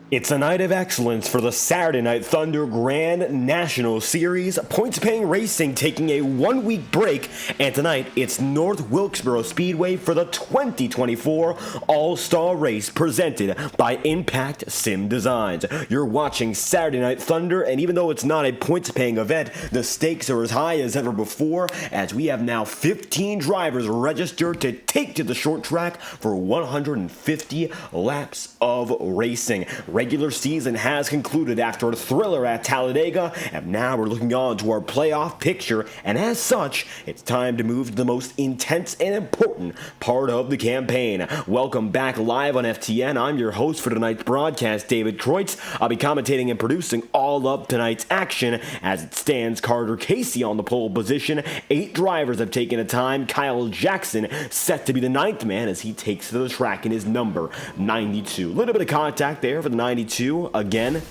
It's a night of excellence for the Saturday Night Thunder Grand National Series. Points-paying racing taking a one-week break, and tonight it's North Wilkesboro Speedway for the 2024 All-Star Race presented by Impact Sim Designs. You're watching Saturday Night Thunder, and even though it's not a points-paying event, the stakes are as high as ever before, as we have now 15 drivers registered to take to the short track for 150 laps of racing. Regular season has concluded after a thriller at Talladega, and now we're looking on to our playoff picture, and as such, it's time to move to the most intense and important part of the campaign. Welcome back live on FTN. I'm your host for tonight's broadcast, David Kreutz. I'll be commentating and producing all of tonight's action. As it stands, Carter Casey on the pole position. 8 drivers have taken a time. Kyle Jackson set to be the 9th man as he takes to the track in his number 92. A little bit of contact there for the 92 again,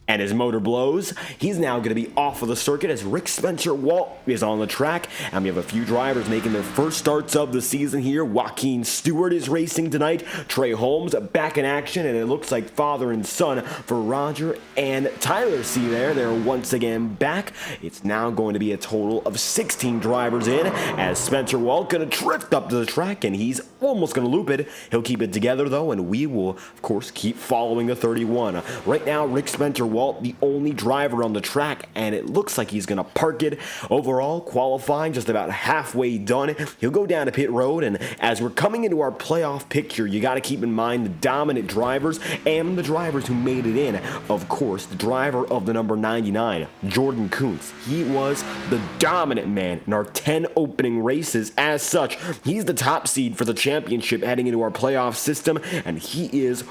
and his motor blows. He's now going to be off of the circuit as Rick Spencer Walt is on the track, and we have a few drivers making their first starts of the season here. Joaquin Stewart is racing tonight. Trey Holmes back in action, and it looks like father and son for Roger and Tyler. See there, they're once again back. It's now going to be a total of 16 drivers in, as Spencer Walt going to drift up to the track, and he's almost going to loop it. He'll keep it together though, and we will of course keep following the 31. Right now, Rick Spencer Walt, the only driver on the track, and it looks like he's going to park it. Overall, qualifying just about halfway done. He'll go down to pit road, and as we're coming into our playoff picture, you got to keep in mind the dominant drivers and the drivers who made it in. Of course, the driver of the number 99, Jordan Kuntz. He was the dominant man in our 10 opening races. As such, he's the top seed for the championship heading into our playoff system, and he is,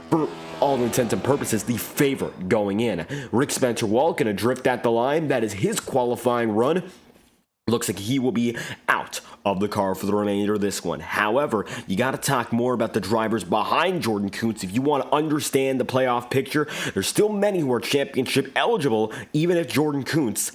for all intents and purposes, the favorite going in. Rick Spencer Walt going to drift at the line. That is his qualifying run. Looks like he will be out of the car for the remainder of this one. However, you got to talk more about the drivers behind Jordan Kuntz if you want to understand the playoff picture. There's still many who are championship eligible, even if Jordan Kuntz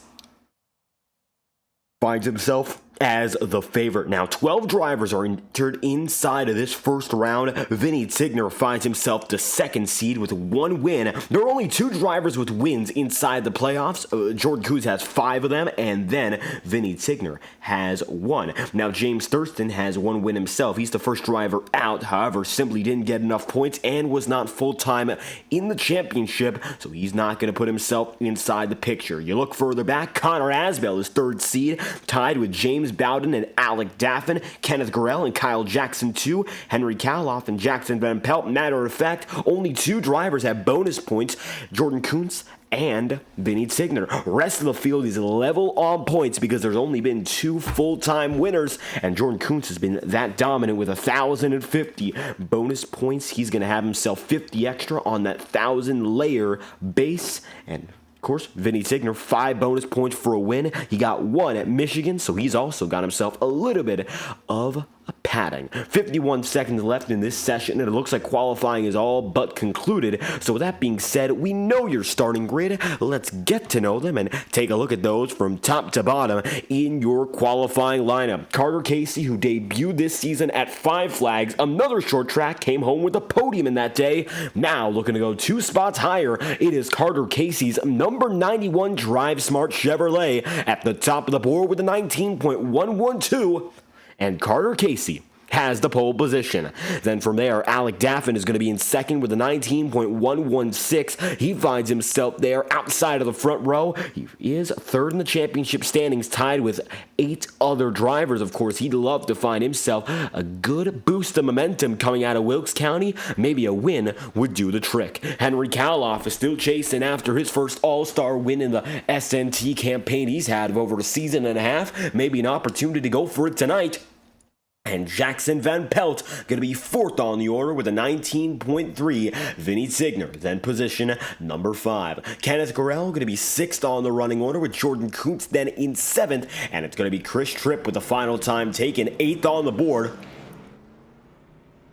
finds himself as the favorite. Now, 12 drivers are entered inside of this first round. Vinny Tigner finds himself the 2nd seed with 1 win. There are only 2 drivers with wins inside the playoffs. Jordan Kuntz has 5 of them, and then Vinny Tigner has 1. Now, James Thurston has 1 win himself. He's the first driver out, however, simply didn't get enough points and was not full-time in the championship, so he's not going to put himself inside the picture. You look further back, Connor Asbell is 3rd seed, tied with James Bowden and Alec Daffin, Kenneth Gorell and Kyle Jackson 2, Henry Kaloff and Jackson Van Pelt. Matter of fact, only 2 drivers have bonus points, Jordan Kuntz and Vinny Tigner. Rest of the field is level on points because there's only been 2 full-time winners, and Jordan Kuntz has been that dominant with 1,050 bonus points. He's going to have himself 50 extra on that 1,000-layer base, and of course, Vinny Tigner, 5 bonus points for a win. He got 1 at Michigan, so he's also got himself a little bit of a padding. 51 seconds left in this session, and it looks like qualifying is all but concluded. So with that being said, we know your starting grid. Let's get to know them and take a look at those from top to bottom in your qualifying lineup. Carter Casey, who debuted this season at 5 Flags, another short track, came home with a podium in that day. Now looking to go 2 spots higher, it is Carter Casey's number 91 Drive Smart Chevrolet at the top of the board with a 19.112. And Carter Casey has the pole position. Then from there, Alec Daffin is going to be in second with a 19.116. He finds himself there outside of the front row. He is 3rd in the championship standings, tied with 8 other drivers. Of course, he'd love to find himself a good boost of momentum coming out of Wilkes County. Maybe a win would do the trick. Henry Kaloff is still chasing after his first All-Star win in the SNT campaign he's had of over a season and a half. Maybe an opportunity to go for it tonight. And Jackson Van Pelt going to be 4th on the order with a 19.3. Vinny Tigner then position number 5. Kenneth Gorell going to be 6th on the running order with Jordan Kuntz then in 7th. And it's going to be Chris Tripp with the final time taken 8th on the board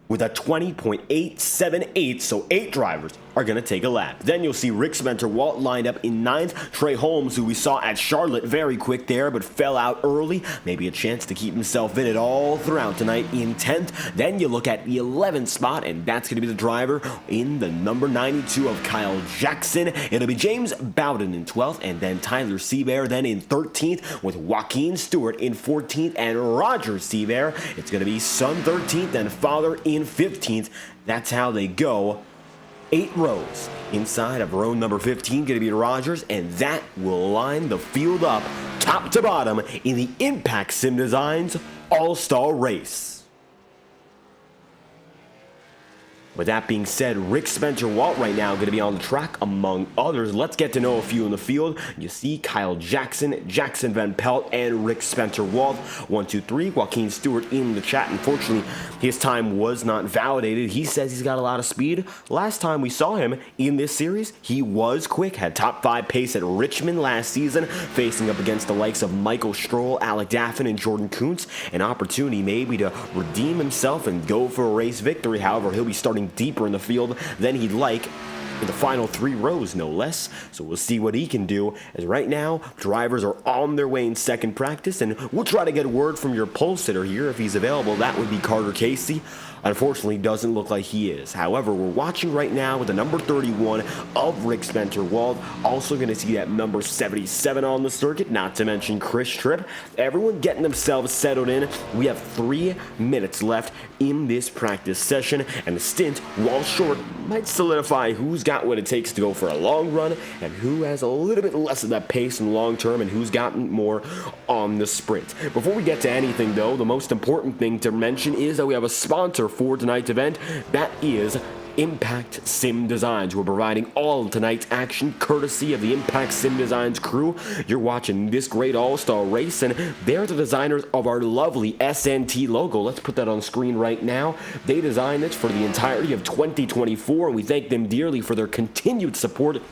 with a 20.878. So 8 drivers are going to take a lap. Then you'll see Rick Spencer-Walt lined up in 9th. Trey Holmes, who we saw at Charlotte, very quick there, but fell out early. Maybe a chance to keep himself in it all throughout tonight in 10th. Then you look at the 11th spot, and that's going to be the driver in the number 92 of Kyle Jackson. It'll be James Bowden in 12th, and then Tyler Seabear then in 13th, with Joaquin Stewart in 14th, and Roger Seabear. It's going to be son 13th and father in 15th. That's how they go. 8 rows inside of row number 15 going to be Rogers, and that will line the field up top to bottom in the Impact Sim Designs All-Star Race. With that being said, Rick Spencer-Walt right now going to be on the track among others. Let's get to know a few in the field. You see Kyle Jackson, Jackson Van Pelt, and Rick Spencer-Walt. 1, 2, 3. Joaquin Stewart in the chat. Unfortunately, his time was not validated. He says he's got a lot of speed. Last time we saw him in this series, he was quick. Had top 5 pace at Richmond last season, facing up against the likes of Michael Stroll, Alec Daffin, and Jordan Kuntz. An opportunity maybe to redeem himself and go for a race victory. However, he'll be starting deeper in the field than he'd like in the final 3 rows, no less. So we'll see what he can do, as right now drivers are on their way in second practice, and we'll try to get a word from your pole sitter here if he's available. That would be Carter Casey. Unfortunately, doesn't look like he is. However, we're watching right now with the number 31 of Rick Spencer-Walt. Also going to see that number 77 on the circuit, not to mention Chris Tripp. Everyone getting themselves settled in. We have 3 minutes left in this practice session, and the stint, while short, might solidify who's got what it takes to go for a long run and who has a little bit less of that pace in the long term and who's gotten more on the sprint. Before we get to anything, though, the most important thing to mention is that we have a sponsor for tonight's event. That is Impact Sim Designs. We're providing all of tonight's action courtesy of the Impact Sim Designs crew. You're watching this great all-star race, and they're the designers of our lovely SNT logo. Let's put that on screen right now. They designed it for the entirety of 2024, and we thank them dearly for their continued support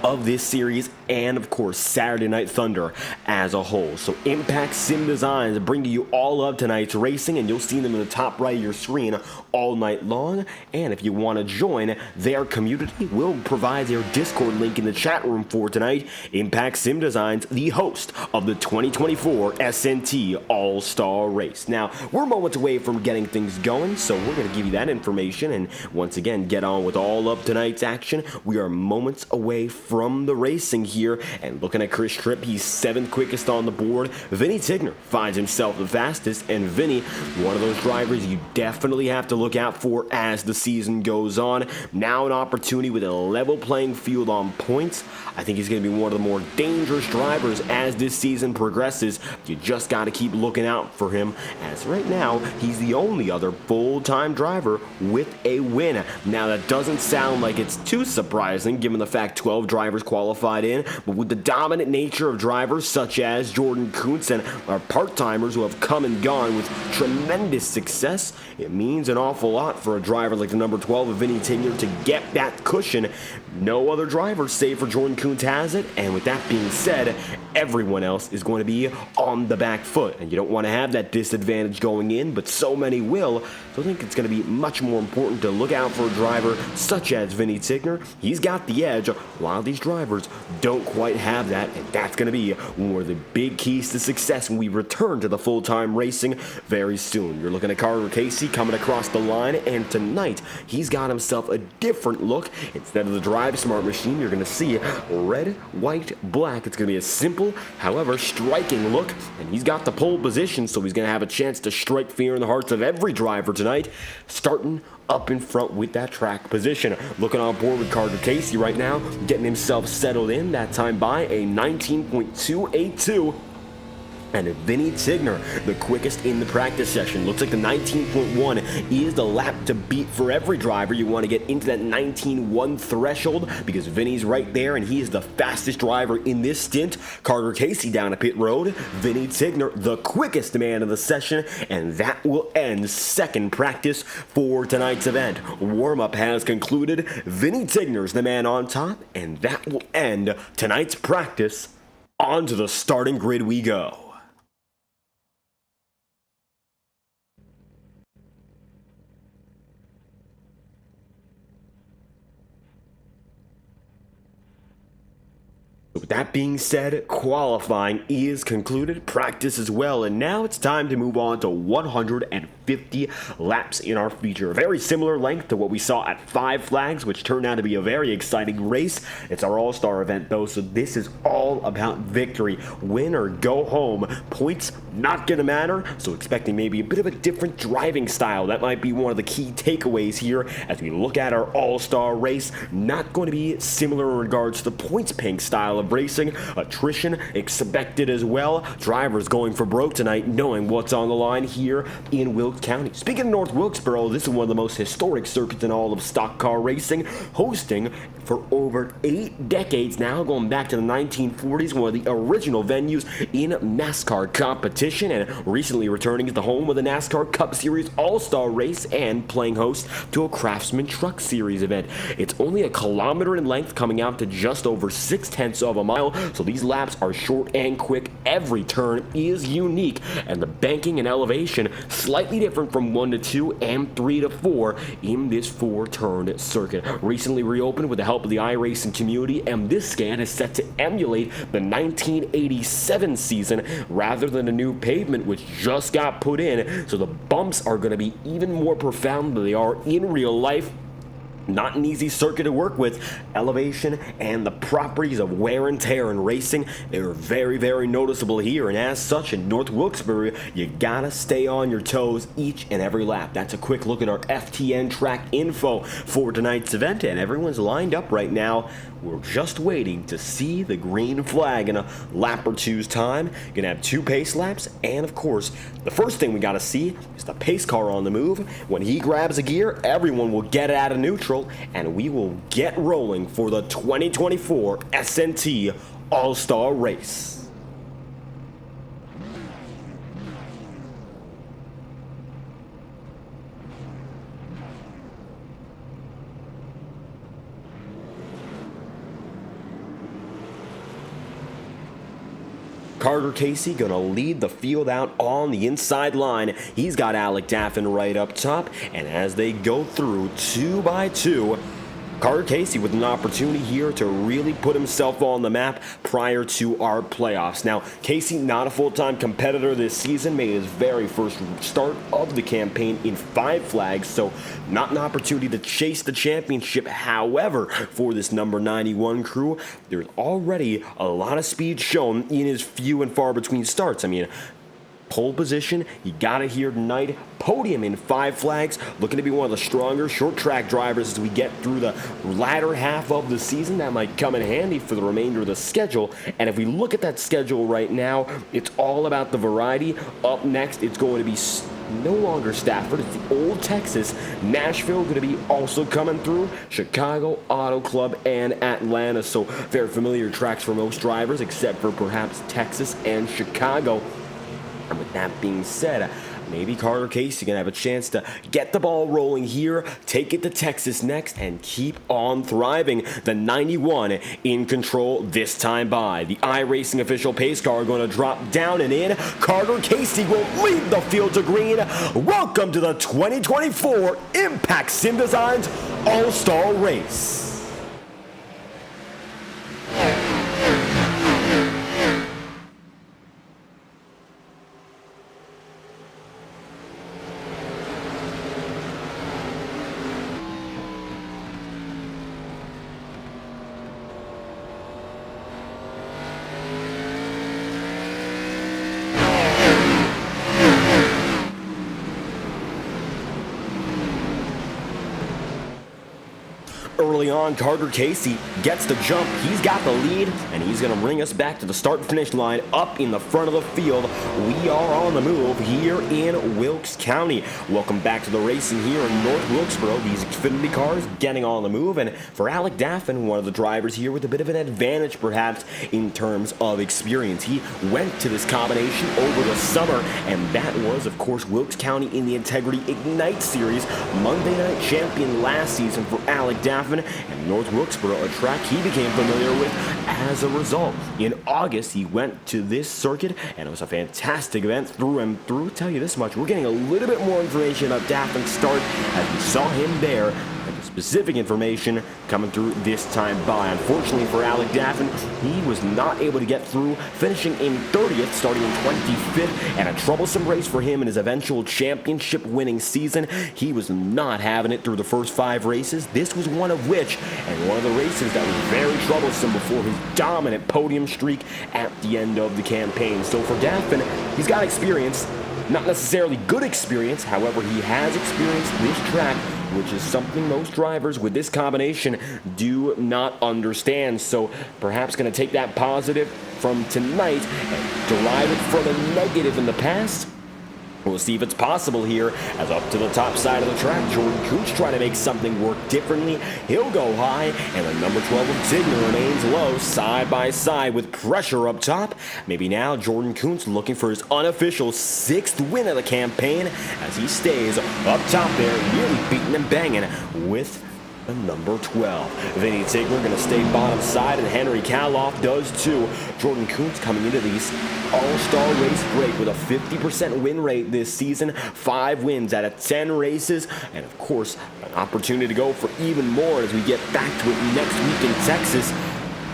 of this series and, of course, Saturday Night Thunder as a whole. So Impact Sim Designs bringing you all of tonight's racing, and you'll see them in the top right of your screen all night long. And if you want to join their community, we'll provide their Discord link in the chat room for tonight. Impact Sim Designs, the host of the 2024 SNT All-Star Race. Now, we're moments away from getting things going, so we're going to give you that information and once again get on with all of tonight's action. We are moments away from the racing here, and looking at Chris Tripp, he's 7th quickest on the board. Vinny Tigner finds himself the fastest, and Vinny, one of those drivers you definitely have to look out for as the season goes on. Now an opportunity with a level playing field on points. I think he's going to be one of the more dangerous drivers as this season progresses. You just got to keep looking out for him, as right now he's the only other full-time driver with a win. Now that doesn't sound like it's too surprising given the fact 12 drivers qualified in, but with the dominant nature of drivers such as Jordan Kuntz and our part-timers who have come and gone with tremendous success, it means an awful lot for a driver like the number 12 of Vinny Tigner to get that cushion. No other driver save for Jordan Kuntz has it, and with that being said, everyone else is going to be on the back foot, and you don't want to have that disadvantage going in, but so many will. So I think it's going to be much more important to look out for a driver such as Vinny Tigner. He's got the edge. A lot of these drivers don't quite have that, and that's going to be one of the big keys to success when we return to the full-time racing very soon. You're looking at Carter Casey coming across the line, and tonight he's got himself a different look. Instead of the Drive Smart machine, you're going to see red, white, black. It's going to be a simple, however, striking look, and he's got the pole position, so he's going to have a chance to strike fear in the hearts of every driver tonight, starting up in front with that track position. Looking on board with Carter Casey right now, getting himself settled in, that time by a 19.282. And Vinny Tigner, the quickest in the practice session. Looks like the 19.1 is the lap to beat for every driver. You want to get into that 19.1 threshold because Vinny's right there and he is the fastest driver in this stint. Carter Casey down a pit road. Vinny Tigner, the quickest man of the session, and that will end second practice for tonight's event. Warm-up has concluded. Vinny Tigner's the man on top, and that will end tonight's practice. On to the starting grid we go. With that being said, qualifying is concluded, practice as well, and now it's time to move on to 150 laps in our feature. A very similar length to what we saw at Five Flags, which turned out to be a very exciting race. It's our all-star event though, so this is all about victory. Win or go home. Points not gonna matter, so expecting maybe a bit of a different driving style. That might be one of the key takeaways here as we look at our all-star race. Not going to be similar in regards to the points paying style of racing. Attrition expected as well. Drivers going for broke tonight, knowing what's on the line here in Wilkes County. Speaking of North Wilkesboro, this is one of the most historic circuits in all of stock car racing, hosting for over 8 decades now, going back to the 1940s, one of the original venues in NASCAR competition, and recently returning as the home of the NASCAR Cup Series All-Star Race and playing host to a Craftsman Truck Series event. It's only a kilometer in length, coming out to just over 0.6 of a mile, so these laps are short and quick. Every turn is unique, and the banking and elevation slightly different from 1 to 2 and 3 to 4 in this 4-turn circuit. Recently reopened with the help of the iRacing community, and this scan is set to emulate the 1987 season rather than a new pavement which just got put in, so the bumps are going to be even more profound than they are in real life. Not an easy circuit to work with. Elevation and the properties of wear and tear in racing, they're very, very noticeable here, and as such in North Wilkesboro, you gotta stay on your toes each and every lap. That's a quick look at our FTN track info for tonight's event, and everyone's lined up right now. We're just waiting to see the green flag in a lap or two's time. Gonna have 2 pace laps, and of course, the first thing we gotta see is the pace car on the move. When he grabs a gear, everyone will get it out of neutral, and we will get rolling for the 2024 SNT All-Star Race. Carter Casey gonna lead the field out on the inside line. He's got Alec Daffin right up top, and as they go through 2 by 2, Carter Casey with an opportunity here to really put himself on the map prior to our playoffs. Now, Casey, not a full-time competitor this season, made his very first start of the campaign in Five Flags, so not an opportunity to chase the championship. However, for this number 91 crew, there's already a lot of speed shown in his few and far between starts. I mean, pole position, he got it here tonight. Podium in Five Flags, looking to be one of the stronger short track drivers as we get through the latter half of the season. That might come in handy for the remainder of the schedule. And if we look at that schedule right now, it's all about the variety. Up next, it's going to be no longer Stafford, it's the old Texas. Nashville going to be also coming through. Chicago, Auto Club, and Atlanta. So very familiar tracks for most drivers, except for perhaps Texas and Chicago. And with that being said, maybe Carter Casey can have a chance to get the ball rolling here, take it to Texas next, and keep on thriving. The 91 in control this time by. The iRacing official pace car going to drop down and in. Carter Casey will lead the field to green. Welcome to the 2024 Impact Sim Designs All-Star Race. Early on, Carter Casey gets the jump. He's got the lead, and he's going to bring us back to the start-finish line up in the front of the field. We are on the move here in Wilkes County. Welcome back to the racing here in North Wilkesboro. These Xfinity cars getting on the move, and for Alec Daffin, one of the drivers here with a bit of an advantage perhaps in terms of experience. He went to this combination over the summer, and that was, of course, Wilkes County in the Integrity Ignite Series. Monday night champion last season for Alec Daffin, and North Wilkesboro, a track he became familiar with as a result. In August, he went to this circuit, and it was a fantastic event through and through. Tell you this much, we're getting a little bit more information about Daffin's start as we saw him there. And just specific information coming through this time by. Unfortunately for Alec Daffin, he was not able to get through, finishing in 30th, starting in 25th, and a troublesome race for him in his eventual championship winning season. He was not having it through the first 5 races. This was one of which, and one of the races that was very troublesome before his dominant podium streak at the end of the campaign. So for Daffin, he's got experience. Not necessarily good experience, however, he has experienced this track, which is something most drivers with this combination do not understand. So perhaps going to take that positive from tonight and derive it from a negative in the past. We'll see if it's possible here, as up to the top side of the track, Jordan Cooch trying to make something work differently. He'll go high, and the number 12 of Tigner remains low, side by side with pressure up top. Maybe now Jordan Cooch looking for his unofficial 6th win of the campaign, as he stays up top there, nearly beating and banging with the number 12. Vinny Tigner going to stay bottom side, and Henry Kaloff does too. Jordan Cooch coming into these all-star race break with a 50% win rate this season, 5 wins out of 10 races, and of course an opportunity to go for even more as we get back to it next week in Texas.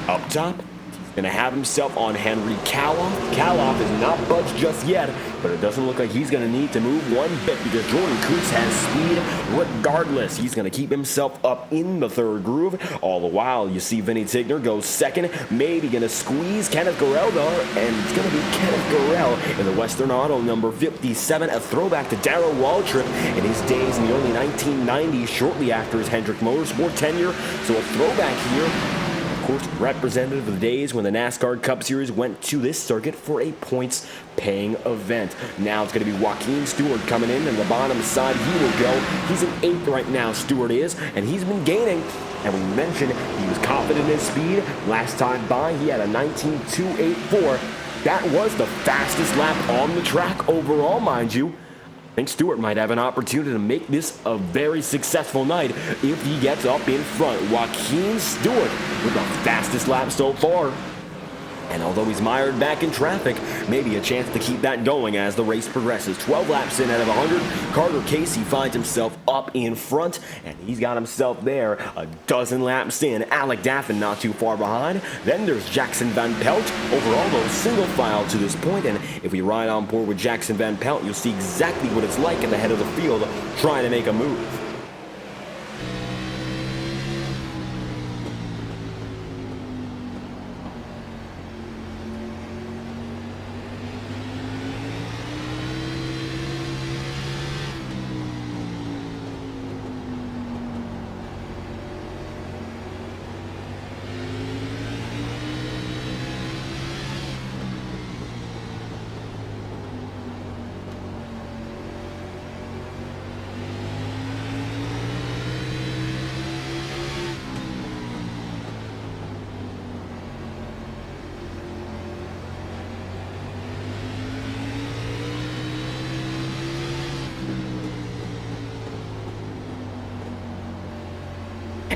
Up top, he's going to have himself on Henry Kaloff. Kaloff is not budged just yet, but it doesn't look like he's going to need to move one bit, because Jordan Cooch has speed regardless. He's going to keep himself up in the 3rd groove. All the while, you see Vinny Tigner goes 2nd, maybe going to squeeze Kenneth Garrell though, and it's going to be Kenneth Garrell in the Western Auto number 57, a throwback to Darrell Waltrip in his days in the early 1990s, shortly after his Hendrick Motorsport tenure. So a throwback here. Representative of the days when the NASCAR Cup Series went to this circuit for a points-paying event. Now it's going to be Joaquin Stewart coming in, and the bottom side he will go. He's in 8th right now, Stewart is, and he's been gaining. And we mentioned he was confident in his speed. Last time by, he had a 19.284. That was the fastest lap on the track overall, mind you. I think Stewart might have an opportunity to make this a very successful night if he gets up in front. Joaquin Stewart with the fastest lap so far. And although he's mired back in traffic, maybe a chance to keep that going as the race progresses. 12 laps in out of 100. Carter Casey finds himself up in front, and he's got himself there a dozen laps in. Alec Daffin not too far behind. Then there's Jackson Van Pelt. Overall, though, single file to this point, and if we ride on board with Jackson Van Pelt, you'll see exactly what it's like at the head of the field trying to make a move.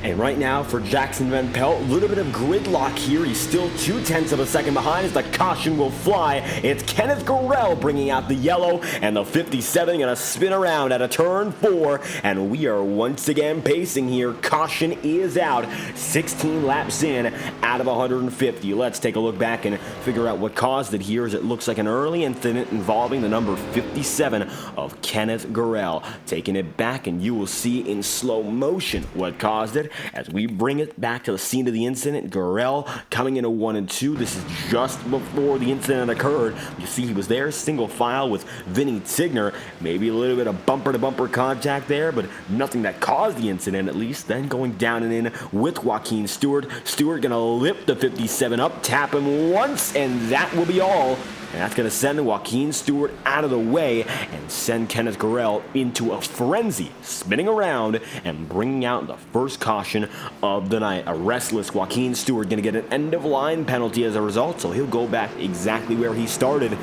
And right now for Jackson Van Pelt, a little bit of gridlock here. He's still 0.2 of a second behind as the caution will fly. It's Kenneth Garrell bringing out the yellow, and the 57 going to spin around at a turn 4. And we are once again pacing here. Caution is out. 16 laps in out of 150. Let's take a look back and figure out what caused it here, as it looks like an early incident involving the number 57 of Kenneth Garrell. Taking it back, and you will see in slow motion what caused it. As we bring it back to the scene of the incident, Garrell coming into 1 and 2. This is just before the incident occurred. You see he was there, single file with Vinny Tigner. Maybe a little bit of bumper-to-bumper contact there, but nothing that caused the incident at least. Then going down and in with Joaquin Stewart. Stewart going to lift the 57 up, tap him once, and that will be all. And that's going to send Joaquin Stewart out of the way and send Kenneth Garrell into a frenzy, spinning around and bringing out the first caution of the night. A restless Joaquin Stewart going to get an end-of-line penalty as a result, so he'll go back exactly where he started.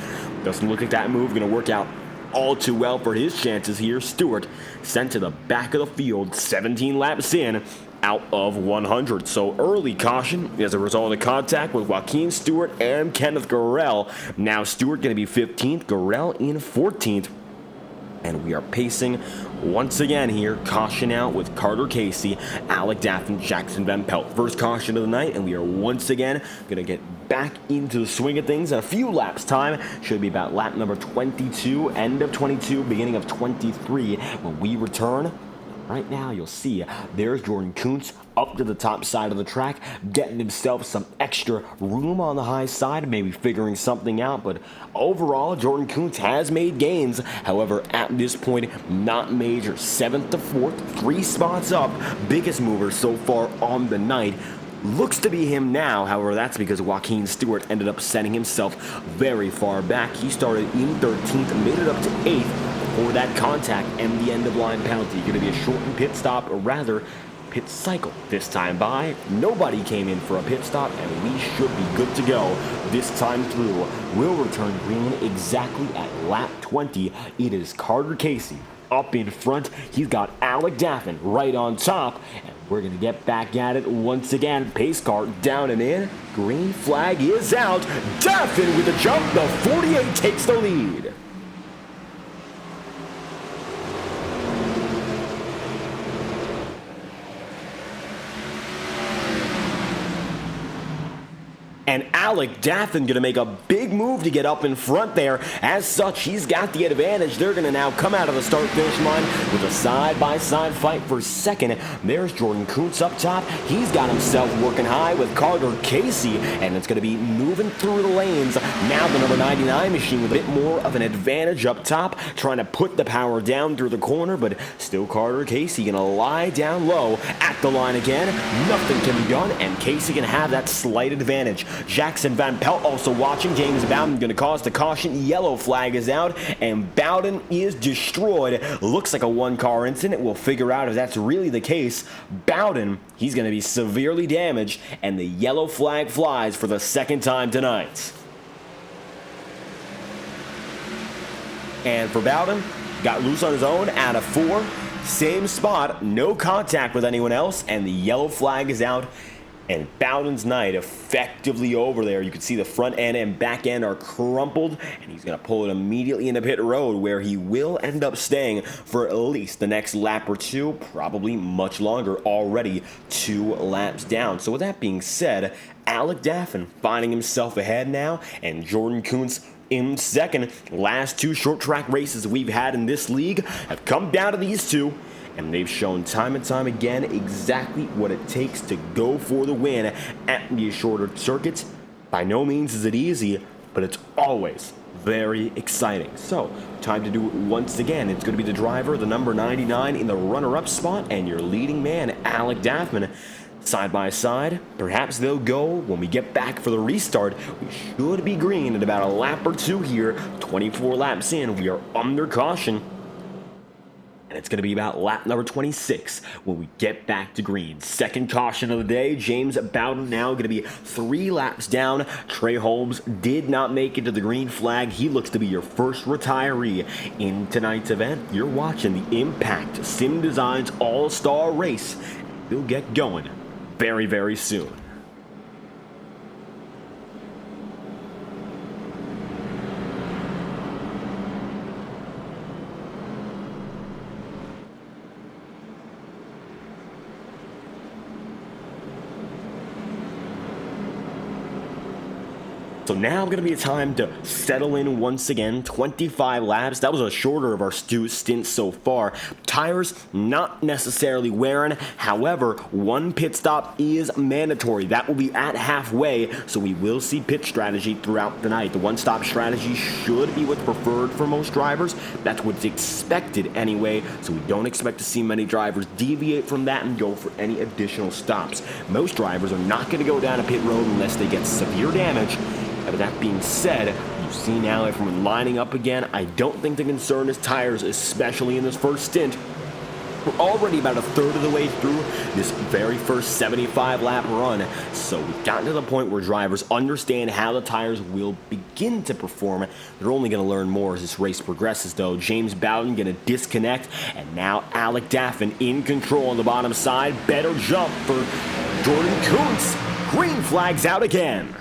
Doesn't look like that move going to work out all too well for his chances here. Stewart sent to the back of the field, 17 laps in, out of 100. So early caution as a result of contact with Joaquin Stewart and Kenneth Garrell. Now Stewart going to be 15th, Garrell in 14th. And we are pacing once again here. Caution out with Carter Casey, Alec Daffin, Jackson Van Pelt. First caution of the night, and we are once again going to get back into the swing of things in a few laps time. Should be about lap number 22, end of 22, beginning of 23 when we return. Right now, you'll see there's Jordan Kuntz up to the top side of the track, getting himself some extra room on the high side, maybe figuring something out. But overall, Jordan Kuntz has made gains. However, at this point, not major. 7th to 4th, 3 spots up. Biggest mover so far on the night. Looks to be him now. However, that's because Joaquin Stewart ended up setting himself very far back. He started in 13th, made it up to 8th. For that contact and the end of line penalty. Going to be a shortened pit stop, or rather pit cycle this time by. Nobody came in for a pit stop, and we should be good to go this time through. We'll return green exactly at lap 20. It is Carter Casey up in front. He's got Alec Daffin right on top, and we're going to get back at it once again. Pace car down and in. Green flag is out. Daffin with the jump. The 48 takes the lead. And Alec Daffin going to make a big move to get up in front there. As such, he's got the advantage. They're going to now come out of the start-finish line with a side-by-side fight for second. There's Jordan Kuntz up top. He's got himself working high with Carter Casey, and it's going to be moving through the lanes. Now the number 99 machine with a bit more of an advantage up top, trying to put the power down through the corner, but still Carter Casey going to lie down low at the line again. Nothing can be done, and Casey can have that slight advantage. Jackson Van Pelt also watching. James Bowden going to cause the caution. Yellow flag is out, and Bowden is destroyed. Looks like a one-car incident. We'll figure out if that's really the case. Bowden, he's going to be severely damaged, and the yellow flag flies for the second time tonight. And for Bowden, got loose on his own out of 4. Same spot, no contact with anyone else, and the yellow flag is out. And Bowden's night effectively over there. You can see the front end and back end are crumpled, and he's going to pull it immediately into pit road, where he will end up staying for at least the next lap or two, probably much longer, already 2 laps down. So with that being said, Alec Daffin finding himself ahead now, and Jordan Kuntz in second. Last 2 short track races we've had in this league have come down to these 2. And they've shown time and time again exactly what it takes to go for the win at these shorter circuits. By no means is it easy, but it's always very exciting. So, time to do it once again. It's going to be the driver, the number 99 in the runner-up spot, and your leading man, Alec Daffin. Side by side, perhaps they'll go when we get back for the restart. We should be green at about a lap or 2 here. 24 laps in, we are under caution. And it's going to be about lap number 26 when we get back to green. Second caution of the day. James Bowden now going to be 3 laps down. Trey Holmes did not make it to the green flag. He looks to be your first retiree in tonight's event. You're watching the Impact Sim Designs All-Star Race. We'll get going very, very soon. So now going to be a time to settle in once again. 25 laps. That was a shorter of our stints so far. Tires not necessarily wearing. However, 1 pit stop is mandatory. That will be at halfway, so we will see pit strategy throughout the night. The one-stop strategy should be what's preferred for most drivers. That's what's expected anyway, so we don't expect to see many drivers deviate from that and go for any additional stops. Most drivers are not going to go down a pit road unless they get severe damage. But that being said, you see now if we're lining up again, I don't think the concern is tires, especially in this first stint. We're already about a third of the way through this very first 75-lap run, so we've gotten to the point where drivers understand how the tires will begin to perform. They're only going to learn more as this race progresses, though. James Bowden going to disconnect, and now Alec Daffin in control on the bottom side. Better jump for Jordan Kuntz. Green flags out again.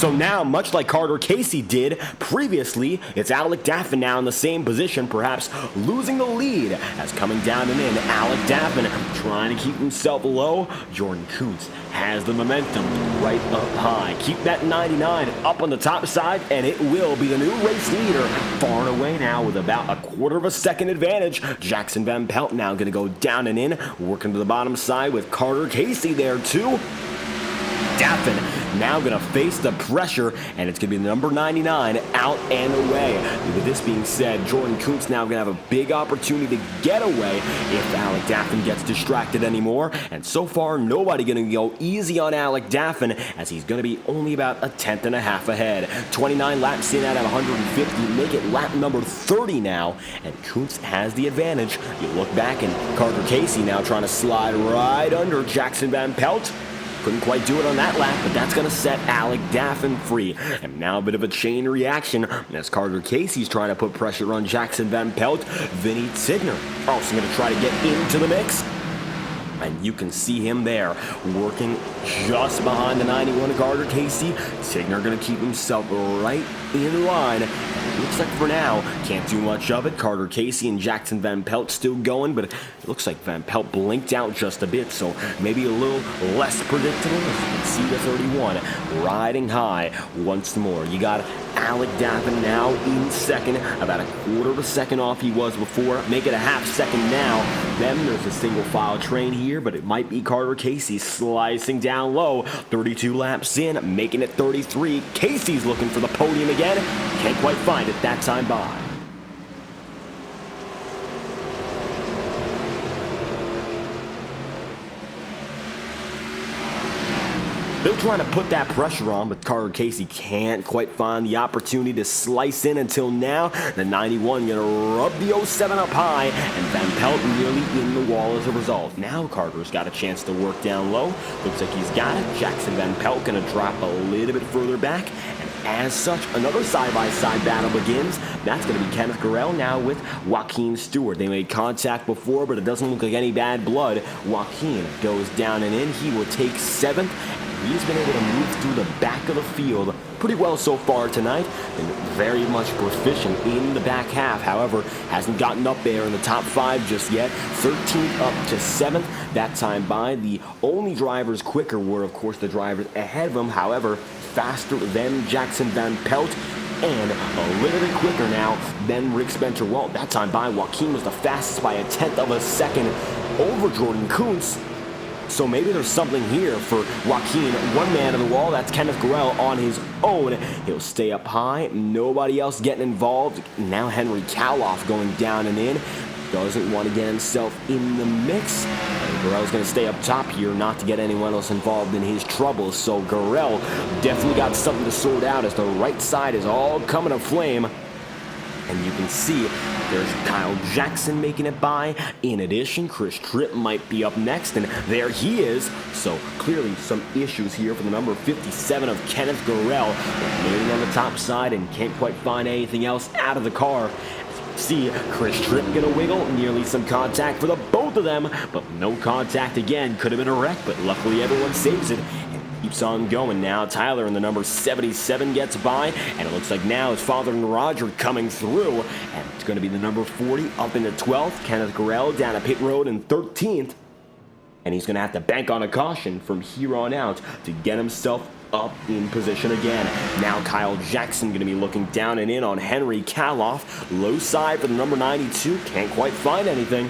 So now, much like Carter Casey did previously, it's Alec Daffin now in the same position, perhaps losing the lead as coming down and in. Alec Daffin trying to keep himself low. Jordan Kuntz has the momentum right up high. Keep that 99 up on the top side, and it will be the new race leader far and away now with about a quarter of a second advantage. Jackson Van Pelt now going to go down and in, working to the bottom side with Carter Casey there too. Daffin now going to face the pressure, and it's going to be the number 99 out and away. With this being said, Jordan Kuntz now going to have a big opportunity to get away if Alec Daffin gets distracted anymore. And so far, nobody going to go easy on Alec Daffin, as he's going to be only about a tenth and a half ahead. 29 laps in out of 150, make it lap number 30 now, and Kuntz has the advantage. You look back, and Carter Casey now trying to slide right under Jackson Van Pelt. Couldn't quite do it on that lap, but that's going to set Alec Daffin free. And now a bit of a chain reaction as Carter Casey's trying to put pressure on Jackson Van Pelt. Vinny Tigner also going to try to get into the mix. And you can see him there working just behind the 91 Carter Casey. Tigner going to keep himself right in line. Looks like for now, can't do much of it. Carter Casey and Jackson Van Pelt still going, but it looks like Van Pelt blinked out just a bit, so maybe a little less predictable. As you can see the 31 riding high once more. You got Alec Daffin now in second, about a quarter of a second off he was before. Make it a half second now. Then there's a single file train here, but it might be Carter Casey slicing down low. 32 laps in, making it 33. Casey's looking for the podium again. Can't quite find it that time by. Still trying to put that pressure on, but Carter Casey can't quite find the opportunity to slice in until now. The 91 going to rub the 07 up high, and Van Pelt nearly in the wall as a result. Now Carter's got a chance to work down low. Looks like he's got it. Jackson Van Pelt going to drop a little bit further back. And as such, another side-by-side battle begins. That's going to be Kenneth Gurrell now with Joaquin Stewart. They made contact before, but it doesn't look like any bad blood. Joaquin goes down and in. He will take 7th. He's been able to move through the back of the field pretty well so far tonight. Been very much proficient in the back half. However, hasn't gotten up there in the top 5 just yet. 13th up to 7th that time by. The only drivers quicker were, of course, the drivers ahead of him. However, faster than Jackson Van Pelt. And a little bit quicker now than Rick Spencer Walt. That time by, Joaquin was the fastest by a tenth of a second over Jordan Kuntz. So maybe there's something here for Joaquin. One man on the wall, that's Kenneth Gurrell on his own. He'll stay up high, nobody else getting involved. Now Henry Kaloff going down and in. Doesn't want to get himself in the mix. Gurrell's going to stay up top here, not to get anyone else involved in his troubles. So Gurrell definitely got something to sort out as the right side is all coming aflame. And you can see there's Kyle Jackson making it by. In addition, Chris Tripp might be up next, and there he is. So clearly some issues here for the number 57 of Kenneth Gurrell. Remaining on the top side and can't quite find anything else out of the car. As you see, Chris Tripp gonna wiggle. Nearly some contact for the both of them, but no contact again. Could have been a wreck, but luckily everyone saves it. Keeps on going now. Tyler in the number 77 gets by, and it looks like now it's Father and Roger coming through, and it's going to be the number 40 up into 12th. Kenneth Gurrell down at pit road in 13th, and he's going to have to bank on a caution from here on out to get himself up in position again. Now Kyle Jackson going to be looking down and in on Henry Kaloff. Low side for the number 92. Can't quite find anything.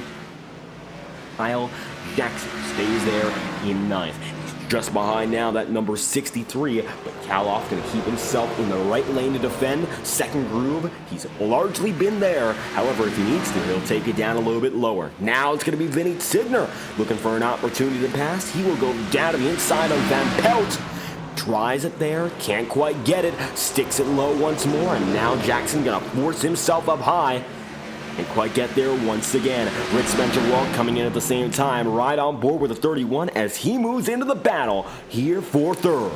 Kyle Jackson stays there in 9th. Just behind now that number 63, but Kaloff going to keep himself in the right lane to defend. Second groove, he's largely been there. However, if he needs to, he'll take it down a little bit lower. Now it's going to be Vinny Tigner looking for an opportunity to pass. He will go down to the inside on Van Pelt. Tries it there, can't quite get it, sticks it low once more, and now Jackson going to force himself up high. Can't quite get there once again. Rick Spencer Walt coming in at the same time, right on board with the 31 as he moves into the battle here for 3rd.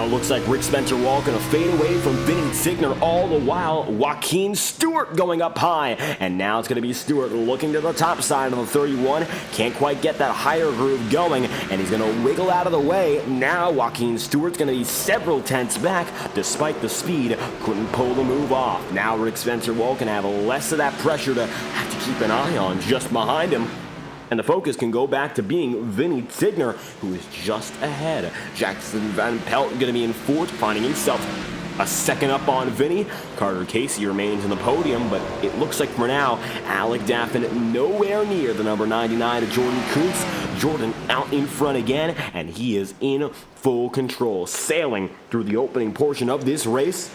Now it looks like Rick Spencer Wall going to fade away from Vinny Signer, all the while Joaquin Stewart going up high. And now it's going to be Stewart looking to the top side of the 31. Can't quite get that higher groove going, and he's going to wiggle out of the way. Now Joaquin Stewart's going to be several tenths back. Despite the speed, couldn't pull the move off. Now Rick Spencer Wall can have less of that pressure to have to keep an eye on just behind him. And the focus can go back to being Vinny Signer, who is just ahead. Jackson Van Pelt going to be in fourth, finding himself a second up on Vinny. Carter Casey remains in the podium, but it looks like for now, Alec Daffin nowhere near the number 99 of Jordan Kuntz. Jordan out in front again, and he is in full control, sailing through the opening portion of this race.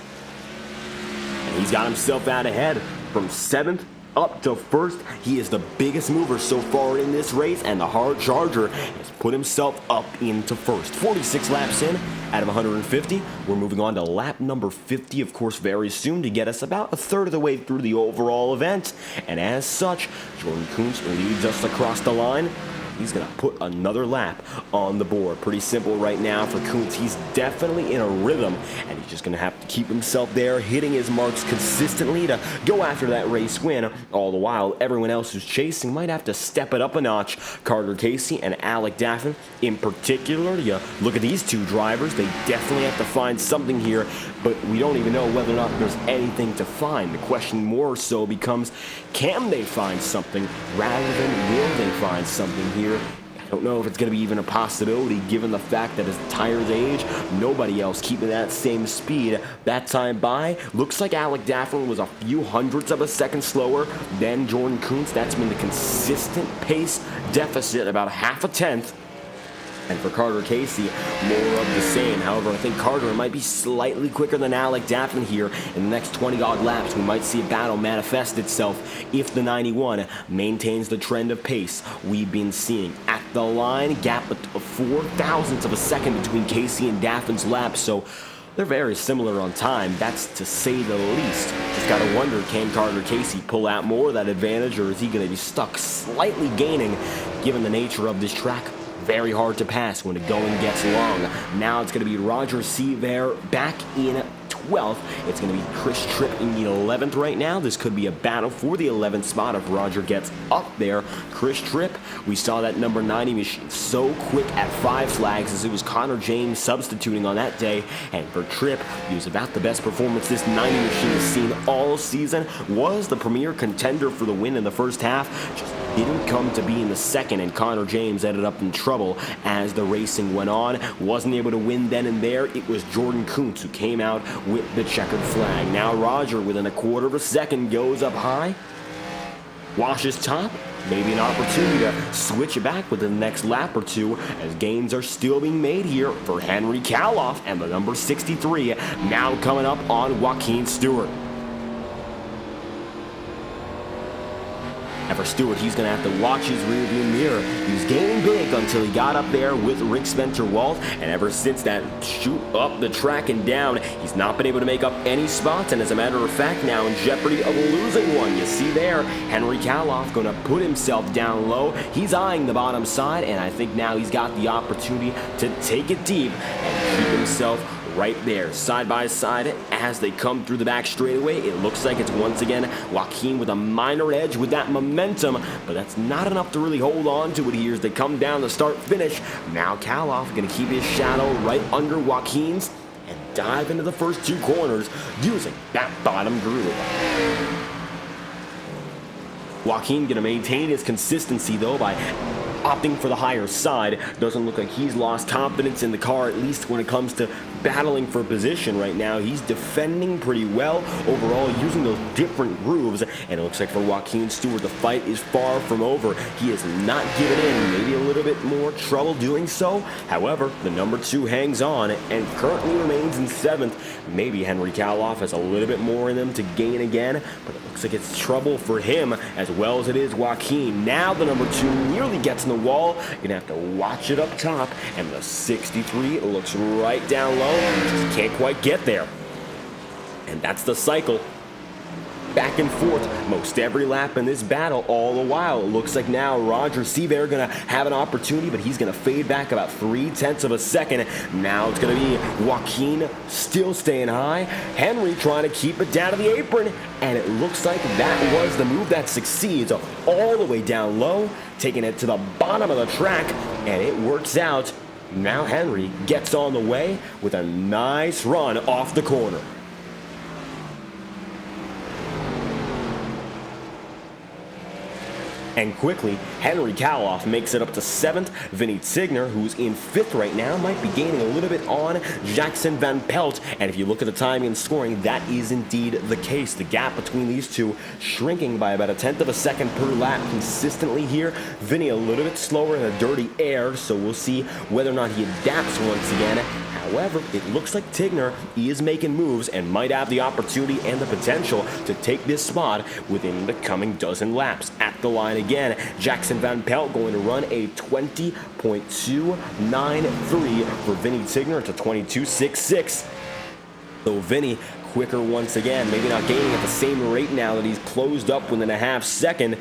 And he's got himself out ahead from 7th up to 1st. He is the biggest mover so far in this race, and the hard charger has put himself up into 1st. 46 laps in out of 150. We're moving on to lap number 50, of course, very soon, to get us about a third of the way through the overall event. And as such, Jordan Kuntz leads us across the line. He's going to put another lap on the board. Pretty simple right now for Kuntz. He's definitely in a rhythm, and he's just going to have to keep himself there, hitting his marks consistently to go after that race win. All the while, everyone else who's chasing might have to step it up a notch. Carter Casey and Alec Daffin in particular. You look at these two drivers, they definitely have to find something here, but we don't even know whether or not there's anything to find. The question more so becomes, can they find something rather than will they find something here? I don't know if it's going to be even a possibility given the fact that as the tires age, nobody else keeping that same speed. That time by, looks like Alec Daffin was a few hundredths of a second slower than Jordan Kuntz. That's been the consistent pace deficit, about half a tenth. And for Carter Casey, more of the same. However, I think Carter might be slightly quicker than Alec Daffin here. In the next 20-odd laps, we might see a battle manifest itself if the 91 maintains the trend of pace we've been seeing. At the line, gap of 4 thousandths of a second between Casey and Daffin's laps, so they're very similar on time, that's to say the least. Just gotta wonder, can Carter Casey pull out more of that advantage, or is he gonna be stuck slightly gaining given the nature of this track? Very hard to pass when the going gets long. Now it's going to be Roger Seaver back in 12th. It's going to be Chris Tripp in the 11th right now. This could be a battle for the 11th spot if Roger gets up there. Chris Tripp, we saw that number 90 machine so quick at 5 flags as it was Connor James substituting on that day. And for Tripp, he was about the best performance this 90 machine has seen all season. Was the premier contender for the win in the first half. Just didn't come to be in the second, and Connor James ended up in trouble as the racing went on. Wasn't able to win then and there. It was Jordan Kuntz who came out with the checkered flag. Now Roger, within a quarter of a second, goes up high, washes top. Maybe an opportunity to switch it back within the next lap or two, as gains are still being made here for Henry Kaloff and the number 63 now coming up on Joaquin Stewart. And for Stewart, he's going to have to watch his rearview mirror. He was gaining big until he got up there with Rick Spencer Walt, and ever since that shoot up the track and down, he's not been able to make up any spots, and as a matter of fact, now in jeopardy of losing one. You see there, Henry Kaloff going to put himself down low. He's eyeing the bottom side, and I think now he's got the opportunity to take it deep and keep himself right there, side by side as they come through the back straightaway. It looks like it's once again Joaquin with a minor edge with that momentum, but that's not enough to really hold on to it here as they come down the start-finish. Now Kaloff going to keep his shadow right under Joaquin's and dive into the first 2 corners using that bottom groove. Joaquin going to maintain his consistency though by opting for the higher side. Doesn't look like he's lost confidence in the car, at least when it comes to battling for position right now. He's defending pretty well overall, using those different grooves, and it looks like for Joaquin Stewart, the fight is far from over. He has not given in, maybe a little bit more trouble doing so. However, the number 2 hangs on and currently remains in 7th. Maybe Henry Kaloff has a little bit more in them to gain again, but it looks like it's trouble for him as well as it is Joaquin. Now the number 2 nearly gets in the wall. You're gonna have to watch it up top, and the 63 looks right down low, just can't quite get there. And that's the cycle. back and forth most every lap in this battle. All the while, it looks like now Roger Seaver going to have an opportunity, but he's going to fade back about 0.3 of a second. Now it's going to be Joaquin still staying high. Henry trying to keep it down to the apron, and it looks like that was the move that succeeds. All the way down low, taking it to the bottom of the track, and it works out. Now Henry gets on the way with a nice run off the corner. And quickly, Henry Kaloff makes it up to 7th. Vinny Tigner, who's in 5th right now, might be gaining a little bit on Jackson Van Pelt. And if you look at the timing and scoring, that is indeed the case. The gap between these two shrinking by about 1/10 of a second per lap consistently here. Vinny a little bit slower in the dirty air, so we'll see whether or not he adapts once again. However, it looks like Tigner is making moves and might have the opportunity and the potential to take this spot within the coming dozen laps. At the line again, Jackson Van Pelt going to run a 20.293 for Vinny Tigner to 22.66. So Vinny quicker once again, maybe not gaining at the same rate now that he's closed up within a half second.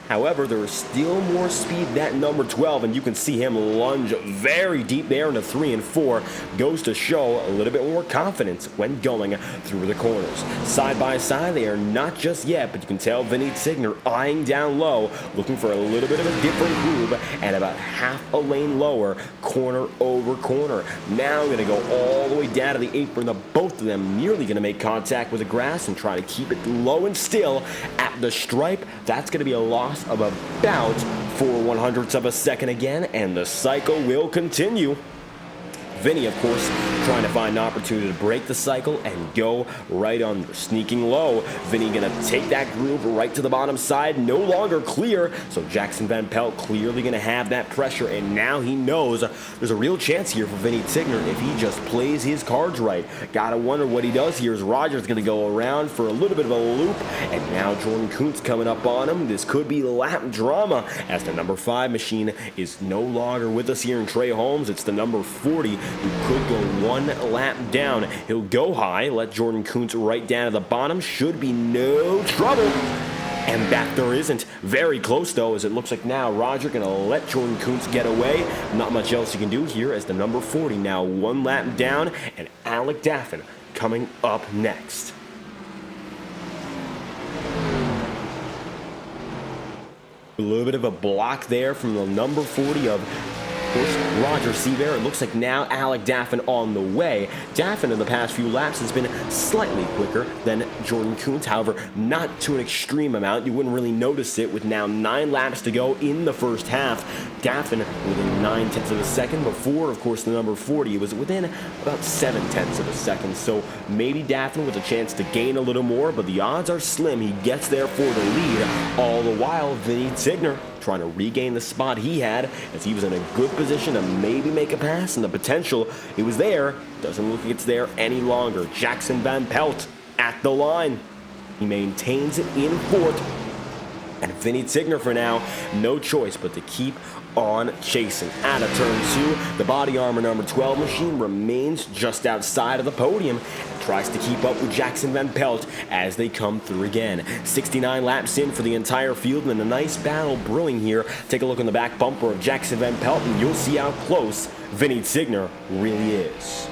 However, there is still more speed that number 12, and you can see him lunge very deep there into 3 and 4. Goes to show a little bit more confidence when going through the corners. Side by side, they are not just yet, but you can tell Vinny Tigner eyeing down low, looking for a little bit of a different groove, and about half a lane lower, corner over corner. Now going to go all the way down to the apron. Both of them nearly going to make contact with the grass and try to keep it low and still at the stripe. That's going to be a loss of about 4/100ths of a second again, and the cycle will continue. Vinny, of course, trying to find an opportunity to break the cycle and go right under. Sneaking low, Vinny gonna take that groove right to the bottom side, no longer clear, so Jackson Van Pelt clearly gonna have that pressure, and now he knows there's a real chance here for Vinny Tigner if he just plays his cards right. Gotta wonder what he does here as Roger's gonna go around for a little bit of a loop, and now Jordan Kuntz coming up on him. This could be lap drama as the number 5 machine is no longer with us here in Trey Holmes. It's the number 40 who could go 1 lap down. He'll go high, let Jordan Kuntz right down to the bottom. Should be no trouble. And back there isn't. Very close though, as it looks like now Roger gonna let Jordan Kuntz get away. Not much else you can do here as the number 40 now 1 lap down, and Alec Daffin coming up next. A little bit of a block there from the number 40 of Roger Seaver. It looks like now Alec Daffin on the way. Daffin in the past few laps has been slightly quicker than Jordan Kuntz, however, not to an extreme amount. You wouldn't really notice it with now 9 laps to go in the first half. Daffin within 0.9 of a second. Before, of course, the number 40 was within about 0.7 of a second. So maybe Daffin with a chance to gain a little more, but the odds are slim he gets there for the lead. All the while, Vinny Tigner trying to regain the spot he had as he was in a good position to maybe make a pass, and the potential, it was there. Doesn't look like it's there any longer. Jackson Van Pelt at the line. He maintains it in 4th. And Vinny Tigner for now, no choice but to keep on chasing. Out of turn 2, the body armor number 12 machine remains just outside of the podium and tries to keep up with Jackson Van Pelt as they come through again. 69 laps in for the entire field, and a nice battle brewing here. Take a look on the back bumper of Jackson Van Pelt and you'll see how close Vinny Tigner really is.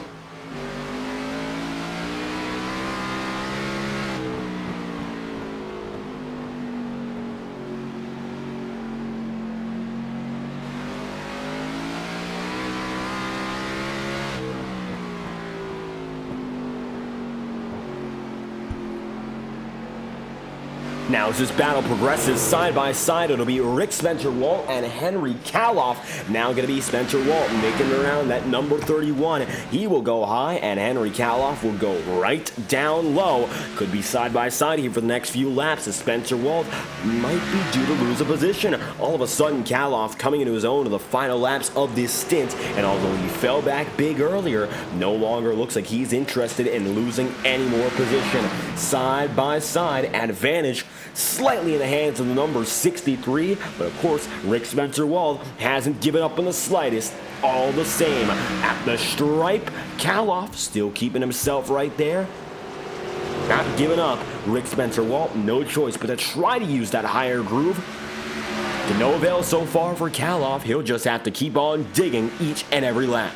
Now as this battle progresses side by side, it'll be Rick Spencer-Walt and Henry Kaloff. Now going to be Spencer-Walt making around that number 31. He will go high and Henry Kaloff will go right down low. Could be side by side here for the next few laps as Spencer-Walt might be due to lose a position. All of a sudden, Kaloff coming into his own in the final laps of this stint, and although he fell back big earlier, no longer looks like he's interested in losing any more position. Side by side advantage slightly in the hands of the number 63, but of course Rick Spencer-Walt hasn't given up in the slightest. All the same, at the stripe, Kaloff still keeping himself right there. Not giving up. Rick Spencer-Walt, no choice but to try to use that higher groove. To no avail so far for Kaloff. He'll just have to keep on digging each and every lap.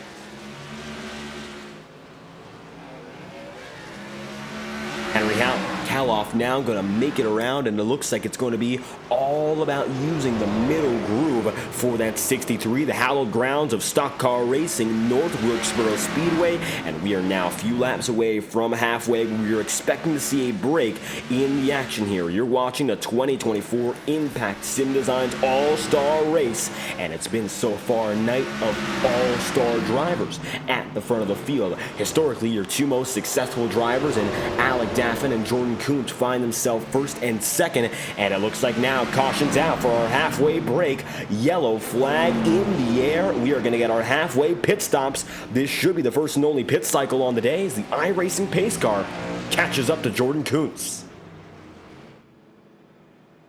Henry Kaloff now going to make it around, and it looks like it's going to be all about using the middle groove for that 63, the hallowed grounds of stock car racing, North Wilkesboro Speedway, and we are now a few laps away from halfway. We're expecting to see a break in the action here. You're watching the 2024 Impact Sim Designs All-Star Race, and it's been so far a night of all-star drivers at the front of the field. Historically, your two most successful drivers in Alec Daffin and Jordan Kuntz find themselves first and second, and it looks like now caution's out for our halfway break. Yellow flag in the air. We are going to get our halfway pit stops. This should be the first and only pit cycle on the day as the iRacing pace car catches up to Jordan Kuntz.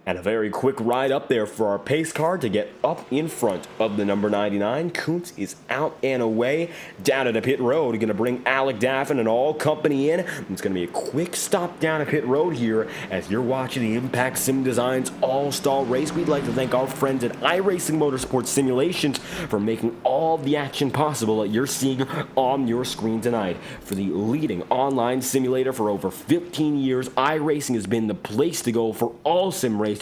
And a very quick ride up there for our pace car to get up in front of the number 99. Kuntz is out and away. Down at the pit road, going to bring Alec Daffin and all company in. It's going to be a quick stop down at pit road here as you're watching the Impact Sim Designs All-Star Race. We'd like to thank our friends at iRacing Motorsport Simulations for making all the action possible that you're seeing on your screen tonight. For the leading online simulator for over 15 years, iRacing has been the place to go for all sim racing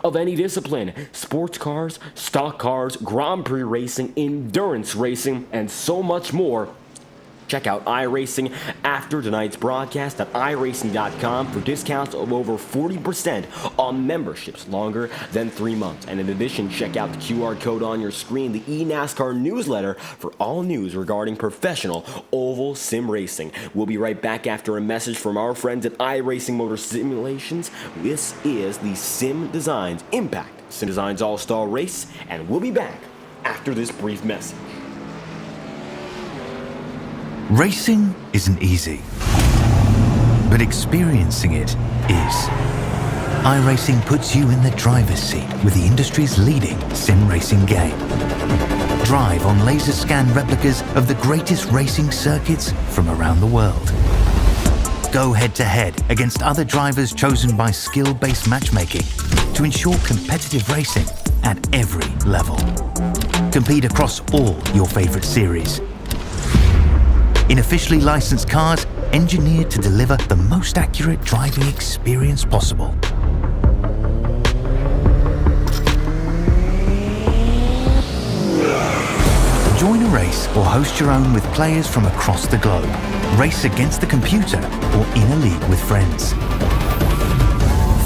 of any discipline: sports cars, stock cars, Grand Prix racing, endurance racing, and so much more. Check out iRacing after tonight's broadcast at iRacing.com for discounts of over 40% on memberships longer than 3 months. And in addition, check out the QR code on your screen, the eNASCAR newsletter, for all news regarding professional oval sim racing. We'll be right back after a message from our friends at iRacing Motor Simulations. This is the Sim Designs Impact Sim Designs All-Star Race, and we'll be back after this brief message. Racing isn't easy, but experiencing it is. iRacing puts you in the driver's seat with the industry's leading sim racing game. Drive on laser scan replicas of the greatest racing circuits from around the world. Go head-to-head against other drivers chosen by skill-based matchmaking to ensure competitive racing at every level. Compete across all your favorite series in officially licensed cars engineered to deliver the most accurate driving experience possible. Join a race or host your own with players from across the globe. Race against the computer or in a league with friends.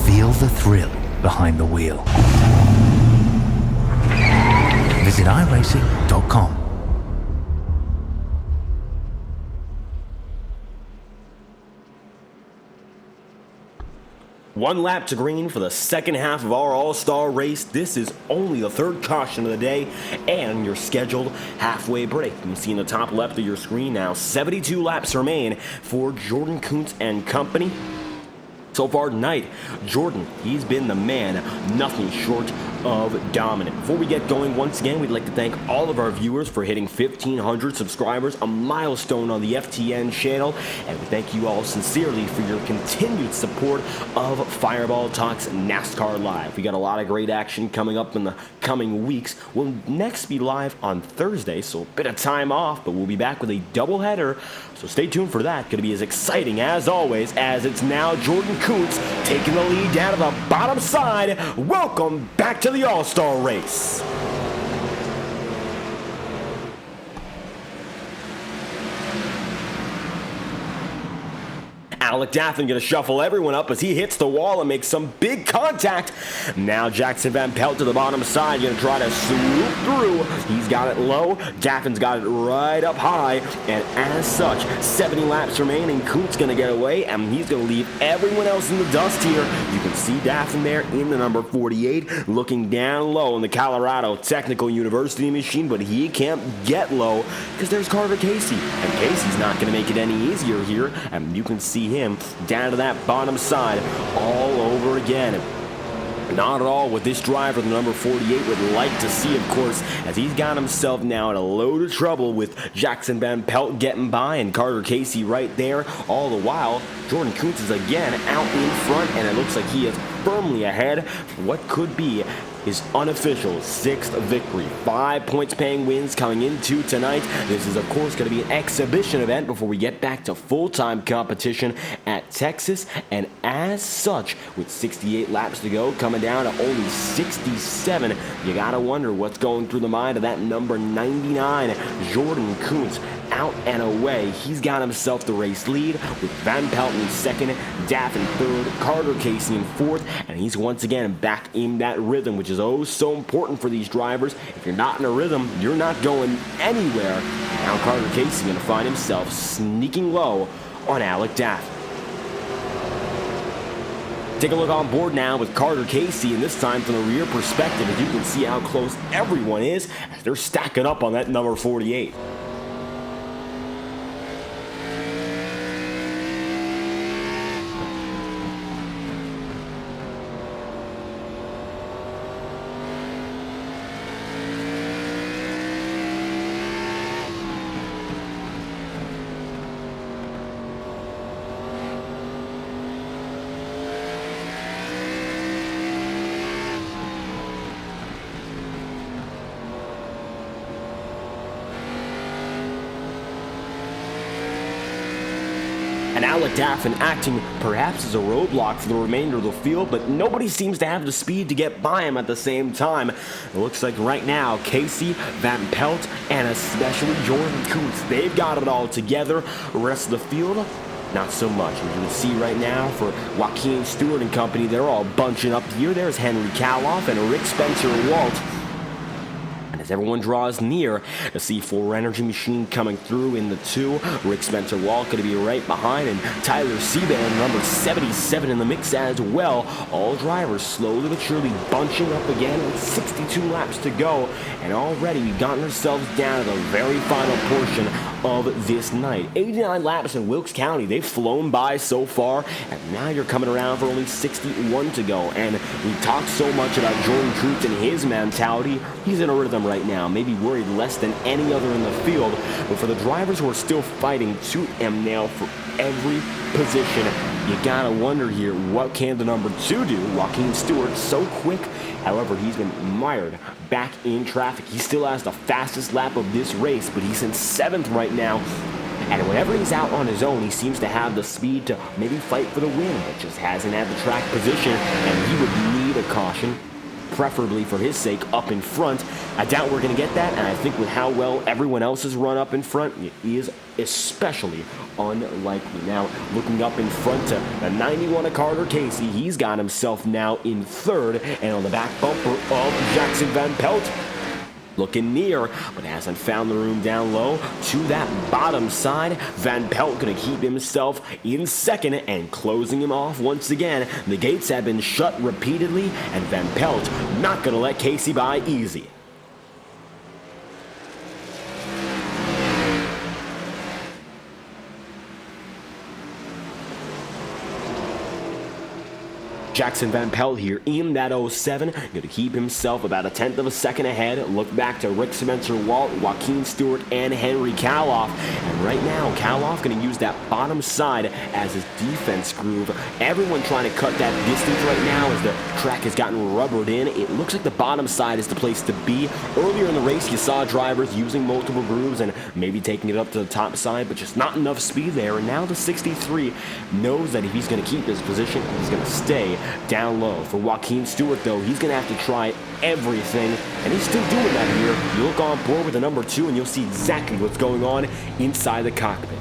Feel the thrill behind the wheel. Visit iRacing.com. One lap to green for the second half of our all-star race. This is only the third caution of the day and your scheduled halfway break. You can see in the top left of your screen now, 72 laps remain for Jordan Kuntz and company. So far tonight, Jordan, he's been the man, nothing short of dominant. Before we get going, once again, we'd like to thank all of our viewers for hitting 1,500 subscribers, a milestone on the FTN channel, and we thank you all sincerely for your continued support of Fireball Talks NASCAR Live. We got a lot of great action coming up in the coming weeks. We'll next be live on Thursday, so a bit of time off, but we'll be back with a doubleheader, so stay tuned for that. Going to be as exciting as always, as it's now Jordan Kuntz taking the lead down to the bottom side. Welcome back to the All-Star Race. Alec Daffin going to shuffle everyone up as he hits the wall and makes some big contact. Now Jackson Van Pelt to the bottom side, going to try to swoop through. He's got it low. Daffin's got it right up high. And as such, 70 laps remaining. Kuntz going to get away, and he's going to leave everyone else in the dust here. You can see Daffin there in the number 48, looking down low in the Colorado Technical University machine, but he can't get low because there's Carter Casey. And Casey's not going to make it any easier here, and you can see him down to that bottom side all over again. Not at all what this driver, the number 48, would like to see, of course, as he's got himself now in a load of trouble with Jackson Van Pelt getting by and Carter Casey right there. All the while, Jordan Kuntz is again out in front, and it looks like he is firmly ahead for what could be his unofficial 6th victory. 5 points-paying wins coming into tonight. This is, of course, going to be an exhibition event before we get back to full-time competition at Texas. And as such, with 68 laps to go, coming down to only 67, you got to wonder what's going through the mind of that number 99, Jordan Kuntz. Out and away, he's got himself the race lead with Van Pelt in second, Daff in third, Carter Casey in fourth, and he's once again back in that rhythm, which is oh so important for these drivers. If you're not in a rhythm, you're not going anywhere. Now Carter Casey going to find himself sneaking low on Alec Daff. Take a look on board now with Carter Casey, and this time from the rear perspective, as you can see how close everyone is as they're stacking up on that number 48. And Alec Daffin acting perhaps as a roadblock for the remainder of the field, but nobody seems to have the speed to get by him at the same time. It looks like right now, Casey, Van Pelt, and especially Jordan Kuntz, they've got it all together. The rest of the field, not so much. As you can see right now for Joaquin Stewart and company, they're all bunching up here. There's Henry Kaloff and Rick Spencer-Walt. As everyone draws near, the C4 Energy Machine coming through in the 2. Rick Spencer-Walt going to be right behind, and Tyler Seaban, number 77, in the mix as well. All drivers slowly but surely bunching up again with 62 laps to go. And already we've gotten ourselves down to the very final portion of this night. 89 laps in Wilkes County. They've flown by so far, and now you're coming around for only 61 to go. And we talked so much about Jordan Kuntz and his mentality. He's in a rhythm right now, maybe worried less than any other in the field. But for the drivers who are still fighting tooth and nail for every position, you gotta wonder here, what can the number 2 do? Joaquin Stewart, so quick. However, he's been mired back in traffic. He still has the fastest lap of this race, but he's in 7th right now. And whenever he's out on his own, he seems to have the speed to maybe fight for the win, but just hasn't had the track position, and he would need a caution, preferably for his sake, up in front. I doubt we're going to get that, and I think with how well everyone else has run up in front, it is especially unlikely. Now, looking up in front to the 91 of Carter Casey, he's got himself now in 3rd, and on the back bumper of Jackson Van Pelt, looking near, but hasn't found the room down low to that bottom side. Van Pelt going to keep himself in 2nd and closing him off once again. The gates have been shut repeatedly, and Van Pelt not going to let Casey by easy. Jackson Van Pelt here in that 07, going to keep himself about 1/10 of a second ahead. Look back to Rick Spencer-Walt, Joaquin Stewart, and Henry Kaloff. And right now, Kaloff going to use that bottom side as his defense groove. Everyone trying to cut that distance right now as the track has gotten rubbered in. It looks like the bottom side is the place to be. Earlier in the race, you saw drivers using multiple grooves and maybe taking it up to the top side, but just not enough speed there. And now the 63 knows that if he's going to keep his position, he's going to stay down low. For Joaquin Stewart, though, he's going to have to try everything, and he's still doing that here. You look on board with the number 2, and you'll see exactly what's going on inside the cockpit.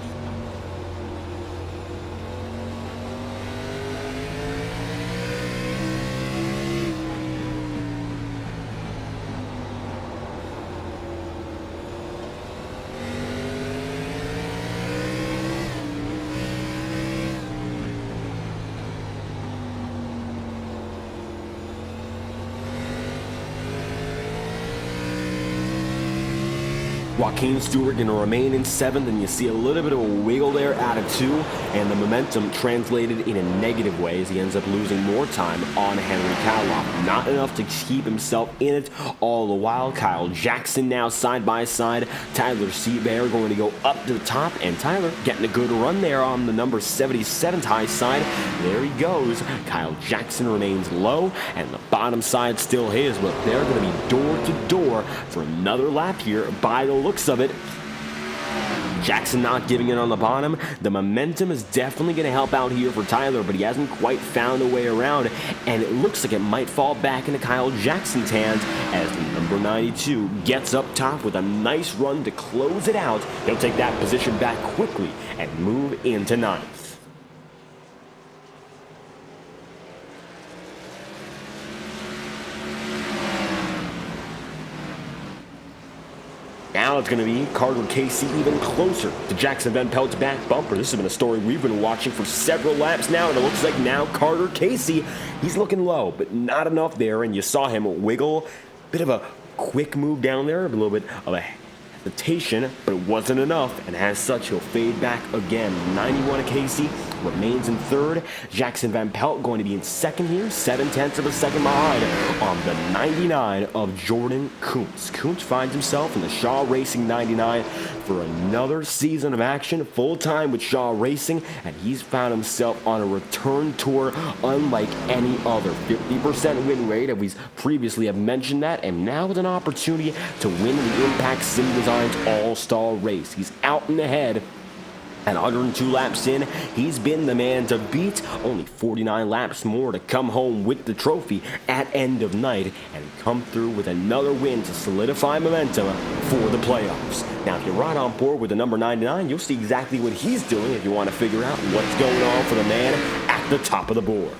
Joaquin Stewart going to remain in 7th, and you see a little bit of a wiggle there out of 2, and the momentum translated in a negative way as he ends up losing more time on Henry Cowlock. Not enough to keep himself in it all the while. Kyle Jackson now side by side. Tyler Seabear going to go up to the top, and Tyler getting a good run there on the number 77 high side. There he goes. Kyle Jackson remains low, and the bottom side still his, but they're going to be door to door for another lap here by the looks of it. Jackson not giving it on the bottom. The momentum is definitely going to help out here for Tyler, but he hasn't quite found a way around, and it looks like it might fall back into Kyle Jackson's hands as the number 92 gets up top with a nice run to close it out. He'll take that position back quickly and move into 9th. Now it's going to be Carter Casey even closer to Jackson Van Pelt's back bumper. This has been a story we've been watching for several laps now, and it looks like now Carter Casey, he's looking low, but not enough there, and you saw him wiggle. Bit of a quick move down there, a little bit of a hesitation, but it wasn't enough, and as such, he'll fade back again. 91 of Casey remains in 3rd. Jackson Van Pelt going to be in 2nd here, 7/10 of a second behind on the 99 of Jordan Kuntz. Kuntz finds himself in the Shaw Racing 99 for another season of action, full-time with Shaw Racing, and he's found himself on a return tour unlike any other. 50% win rate, and we previously have mentioned that, and now with an opportunity to win the Impact Sim Designs All-Star Race. He's out in the head. At 102 laps in, he's been the man to beat. Only 49 laps more to come home with the trophy at end of night and come through with another win to solidify momentum for the playoffs. Now, if you're right on board with the number 99, you'll see exactly what he's doing if you want to figure out what's going on for the man at the top of the board.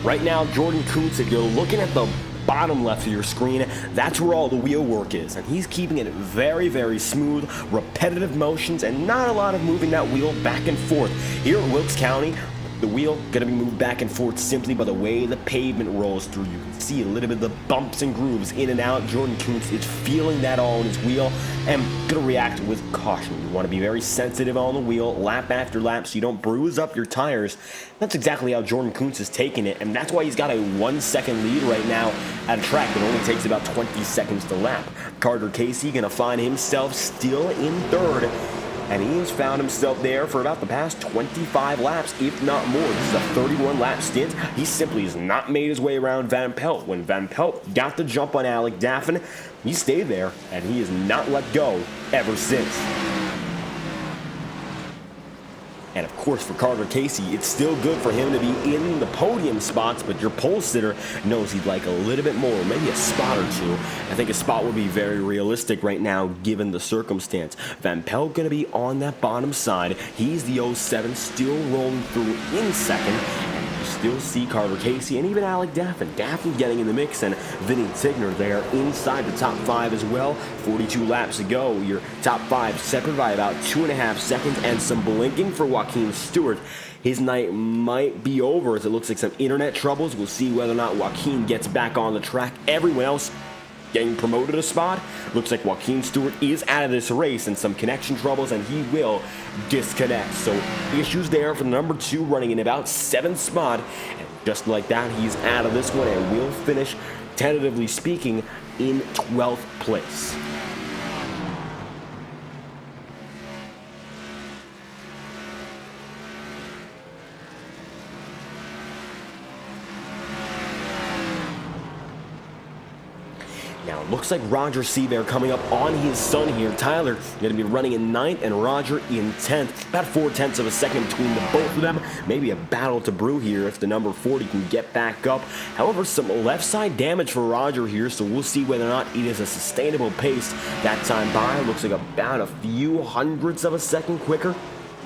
Right now, Jordan Kuntz, if you're looking at the bottom left of your screen, that's where all the wheel work is, and he's keeping it very, very smooth, repetitive motions, and not a lot of moving that wheel back and forth. Here at Wilkes County, the wheel going to be moved back and forth simply by the way the pavement rolls through. You can see a little bit of the bumps and grooves in and out. Jordan Kuntz is feeling that all in his wheel and going to react with caution. You want to be very sensitive on the wheel, lap after lap, so you don't bruise up your tires. That's exactly how Jordan Kuntz is taking it, and that's why he's got a 1-second lead right now at a track that only takes about 20 seconds to lap. Carter Casey going to find himself still in 3rd. And he has found himself there for about the past 25 laps, if not more. This is a 31-lap stint. He simply has not made his way around Van Pelt. When Van Pelt got the jump on Alec Daffin, he stayed there, and he has not let go ever since. And of course, for Carter Casey, it's still good for him to be in the podium spots, but your pole sitter knows he'd like a little bit more, maybe a spot or two. I think a spot would be very realistic right now, given the circumstance. Van Pelt going to be on that bottom side. He's the 07, still rolling through in 2nd. Still see Carter Casey and even Alec Daffin. Daffin getting in the mix, and Vinny Tigner there inside the top 5 as well. 42 laps to go. Your top 5 separate by about 2.5 seconds, and some blinking for Joaquin Stewart. His night might be over as it looks like some internet troubles. We'll see whether or not Joaquin gets back on the track. Everyone else getting promoted a spot. Looks like Joaquin Stewart is out of this race and some connection troubles, and he will disconnect. So issues there for the number 2 running in about 7th spot. And just like that, he's out of this one and will finish, tentatively speaking, in 12th place. Now, Now, it looks like Roger Seabear coming up on his son here. Tyler going to be running in 9th and Roger in 10th. About 4/10 of a second between the both of them. Maybe a battle to brew here if the number 40 can get back up. However, some left side damage for Roger here, so we'll see whether or not it is a sustainable pace. That time by looks like about a few hundredths of a second quicker.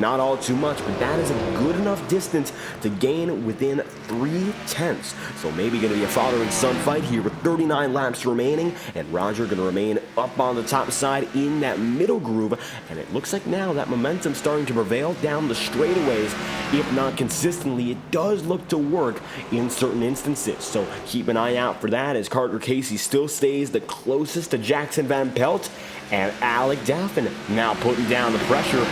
Not all too much, but that is a good enough distance to gain within 3/10. So maybe going to be a father and son fight here with 39 laps remaining, and Roger going to remain up on the top side in that middle groove. And it looks like now that momentum starting to prevail down the straightaways. If not consistently, it does look to work in certain instances. So keep an eye out for that as Carter Casey still stays the closest to Jackson Van Pelt. And Alec Daffin now putting down the pressure.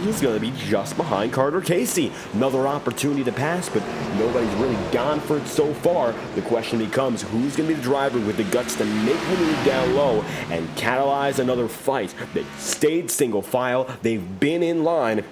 He's going to be just behind Carter Casey. Another opportunity to pass, but nobody's really gone for it so far. The question becomes, who's going to be the driver with the guts to make the move down low and catalyze another fight? They stayed single file. They've been in line.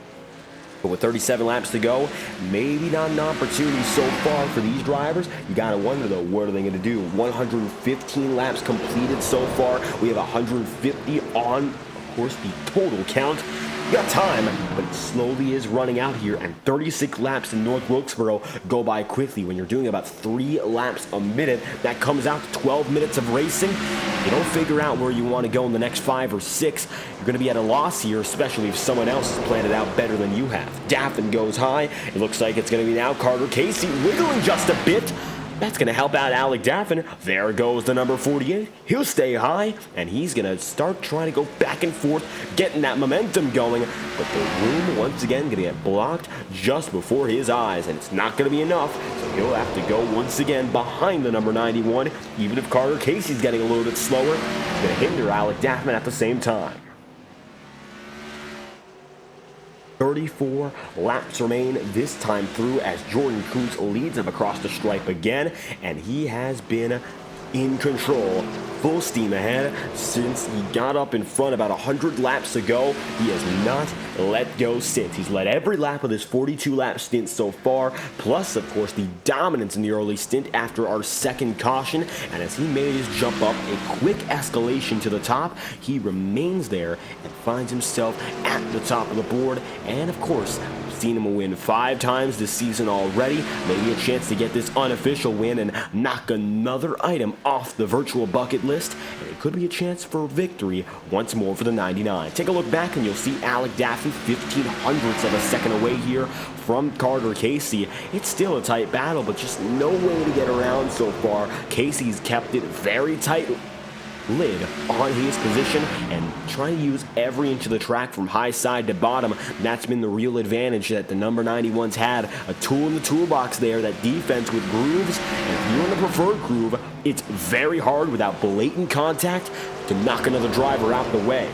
But with 37 laps to go, maybe not an opportunity so far for these drivers. You gotta wonder though, what are they gonna do? 115 laps completed so far. We have 150 on, of course, the total count. You got time, but it slowly is running out here, and 36 laps in North Wilkesboro go by quickly. When you're doing about 3 laps a minute, that comes out to 12 minutes of racing. You don't figure out where you want to go in the next 5 or 6. You're going to be at a loss here, especially if someone else has planned it out better than you have. Daffin goes high. It looks like it's going to be now Carter Casey wiggling just a bit. That's going to help out Alec Daffin. There goes the number 48. He'll stay high, and he's going to start trying to go back and forth, getting that momentum going. But the room, once again, going to get blocked just before his eyes, and it's not going to be enough. So he'll have to go once again behind the number 91. Even if Carter Casey's getting a little bit slower, it's going to hinder Alec Daffin at the same time. 34 laps remain this time through as Jordan Kuntz leads him across the stripe again, and he has been in control, full steam ahead since he got up in front about 100 laps ago. He has not let go since. He's led every lap of this 42-lap stint so far, plus, of course, the dominance in the early stint after our second caution. And as he made his jump up a quick escalation to the top, he remains there and finds himself at the top of the board. And, of course, we've seen him win 5 times this season already. Maybe a chance to get this unofficial win and knock another item off the virtual bucket list, and it could be a chance for victory once more for the 99. Take a look back and you'll see Alec Daffin 0.15 of a second away here from Carter Casey. It's still a tight battle, but just no way to get around so far. Casey's kept it very tight lid on his position and trying to use every inch of the track from high side to bottom. That's been the real advantage that the number 91's had. A tool in the toolbox there, that defense with grooves. And if you're in the preferred groove, it's very hard without blatant contact to knock another driver out the way.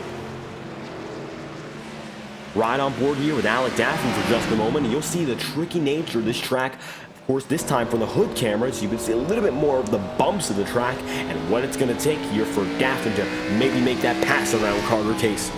Right on board here with Alec Daffin for just a moment, and you'll see the tricky nature of this track. Of course, this time from the hood cameras, you can see a little bit more of the bumps of the track and what it's going to take here for Daffin to maybe make that pass around Carter Casey.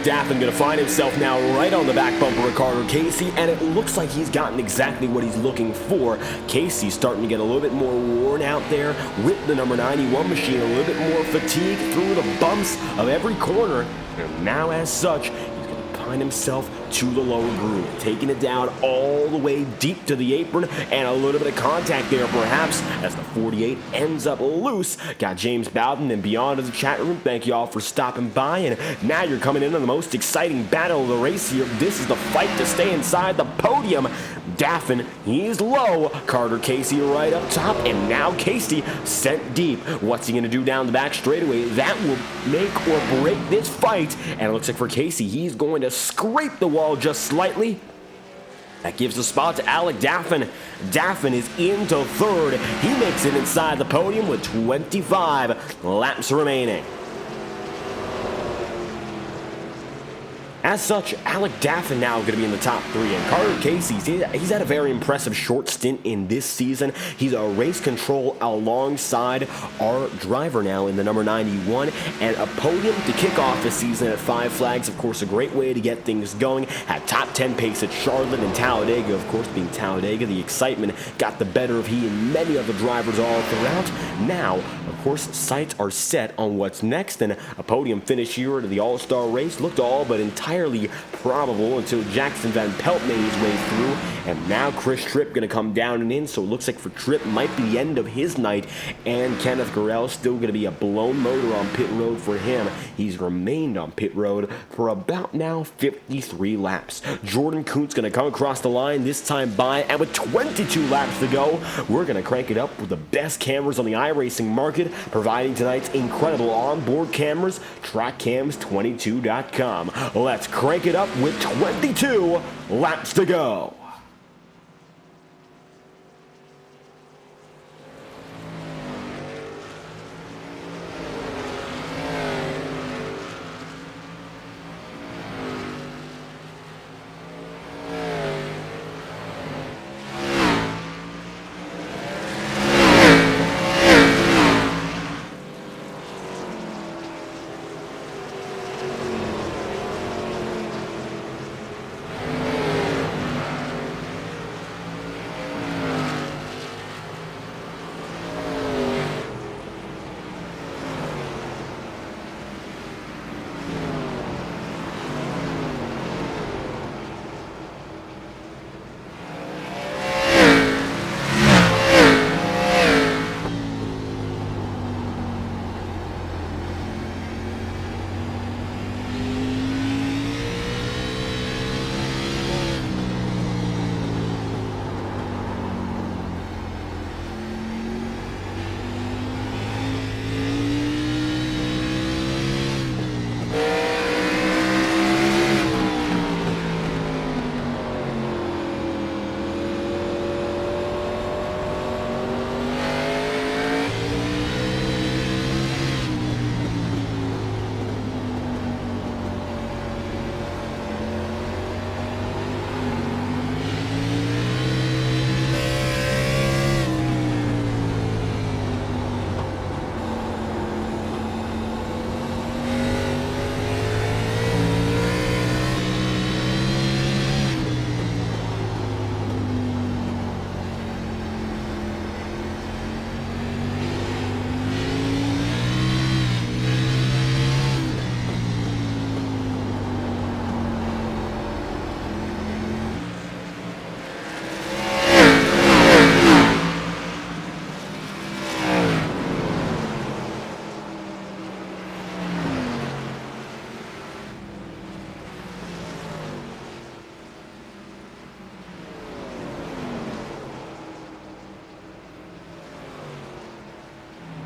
Daffin going to find himself now right on the back bumper of Carter Casey, and it looks like he's gotten exactly what he's looking for. Casey's starting to get a little bit more worn out there with the number 91 machine, a little bit more fatigue through the bumps of every corner, and now as such, he's going to find himself to the lower groove, taking it down all the way deep to the apron, and a little bit of contact there perhaps as the 48 ends up loose. Got James Bowden and beyond in the chat room. Thank you all for stopping by, and now you're coming in on the most exciting battle of the race here. This is the fight to stay inside the podium. Daffin, he's low. Carter Casey right up top, and now Casey sent deep. What's he going to do down the back straightaway? That will make or break this fight, and it looks like for Casey, he's going to scrape the wall just slightly. That gives the spot to Alec Daffin. Daffin is into third. He makes it inside the podium with 25 laps remaining. As such, Alec Daffin now going to be in the top 3, and Carter Casey's he's had a very impressive short stint in this season. He's a race control alongside our driver now in the number 91, and a podium to kick off the season at 5 Flags. Of course, a great way to get things going. Had top 10 pace at Charlotte and Talladega. Of course, being Talladega, the excitement got the better of he and many other drivers all throughout. Now, of course, sights are set on what's next, and a podium finish here at the All-Star race looked all but entirely probable until Jackson Van Pelt made his way through, and now Chris Tripp going to come down and in, so it looks like for Tripp might be the end of his night, and Kenneth Gurrell still going to be a blown motor on pit road for him. He's remained on pit road for about now 53 laps. Jordan Kuntz going to come across the line this time by, and with 22 laps to go, we're going to crank it up with the best cameras on the iRacing market, providing tonight's incredible onboard cameras, TrackCams22.com. Let's crank it up with 22 laps to go.